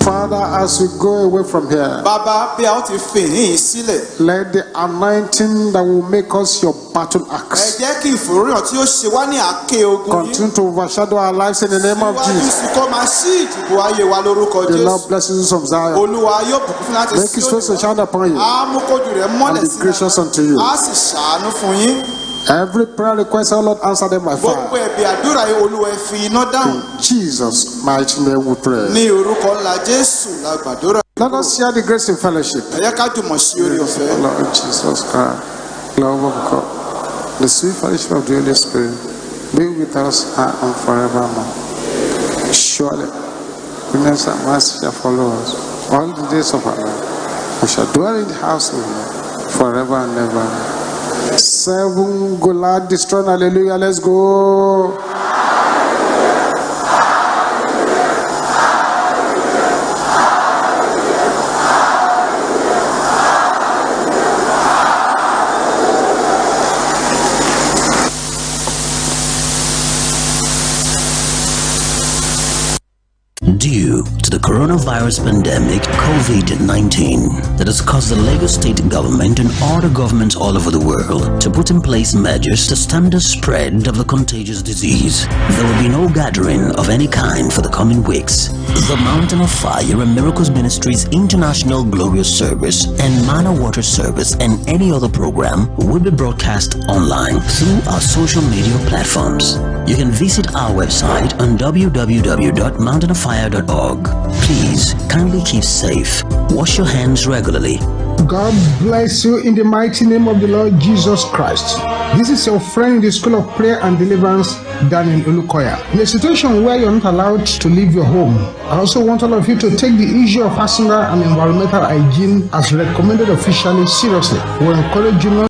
Father, as we go away from here, Bàbá, bí a ó ti fi ìhín sílẹ̀. let the anointing that will make us your battle Ẹ axe jẹ́ kí ìfòròyàn tí ó ṣe wá ní àáké ogun yín. continue to overshadow our lives in the name of Síwájú Jesus. sí kó máa ṣí ìdìbò ayé wa lórúkọ The Lord Jésù. blesses you of Zion. Olúwa yóò bùkún fún láti Make his face to shine upon you Á mú kójú rẹ̀ and mọ́lẹ̀ be sí gracious unto you. Á sì ṣàánú fún yín. Every prayer request, our Lord, answer them by Gbogbo fire. ẹ̀bì àdúrà yìí Olúwa ẹ fi iná dáhùn. In Jesus' mighty name we pray. Ní orúkọ ńlá Jésù la gbàdúrà. Let us share the grace in fellowship. Ẹ jẹ́ ká jùmọ̀ sí orí ọ̀fẹ́. Lord Jesus Christ, love of God, the sweet fellowship of the Holy Spirit, be with us now and forevermore. Surely, goodness and mercy shall follow us all the days of our life. We shall dwell in the house of the Lord forever and ever. 7 Goliath destroyed. Hallelujah. Let's go. Due to the coronavirus pandemic, COVID-19, that has caused the Lagos state government and other governments all over the world to put in place measures to stem the spread of the contagious disease. There will be no gathering of any kind for the coming weeks. The Mountain of Fire and Miracles Ministries International Glorious Service and Manna Water Service and any other program will be broadcast online through our social media platforms. You can visit our website on www.mountainoffire.org. Please kindly keep safe. Wash your hands regularly. God bless you in the mighty name of the Lord Jesus Christ. This is your friend in the School of Prayer and Deliverance, Daniel Olukoya. In a situation where you're not allowed to leave your home, I also want all of you to take the issue of personal and environmental hygiene as recommended officially seriously. We encourage you not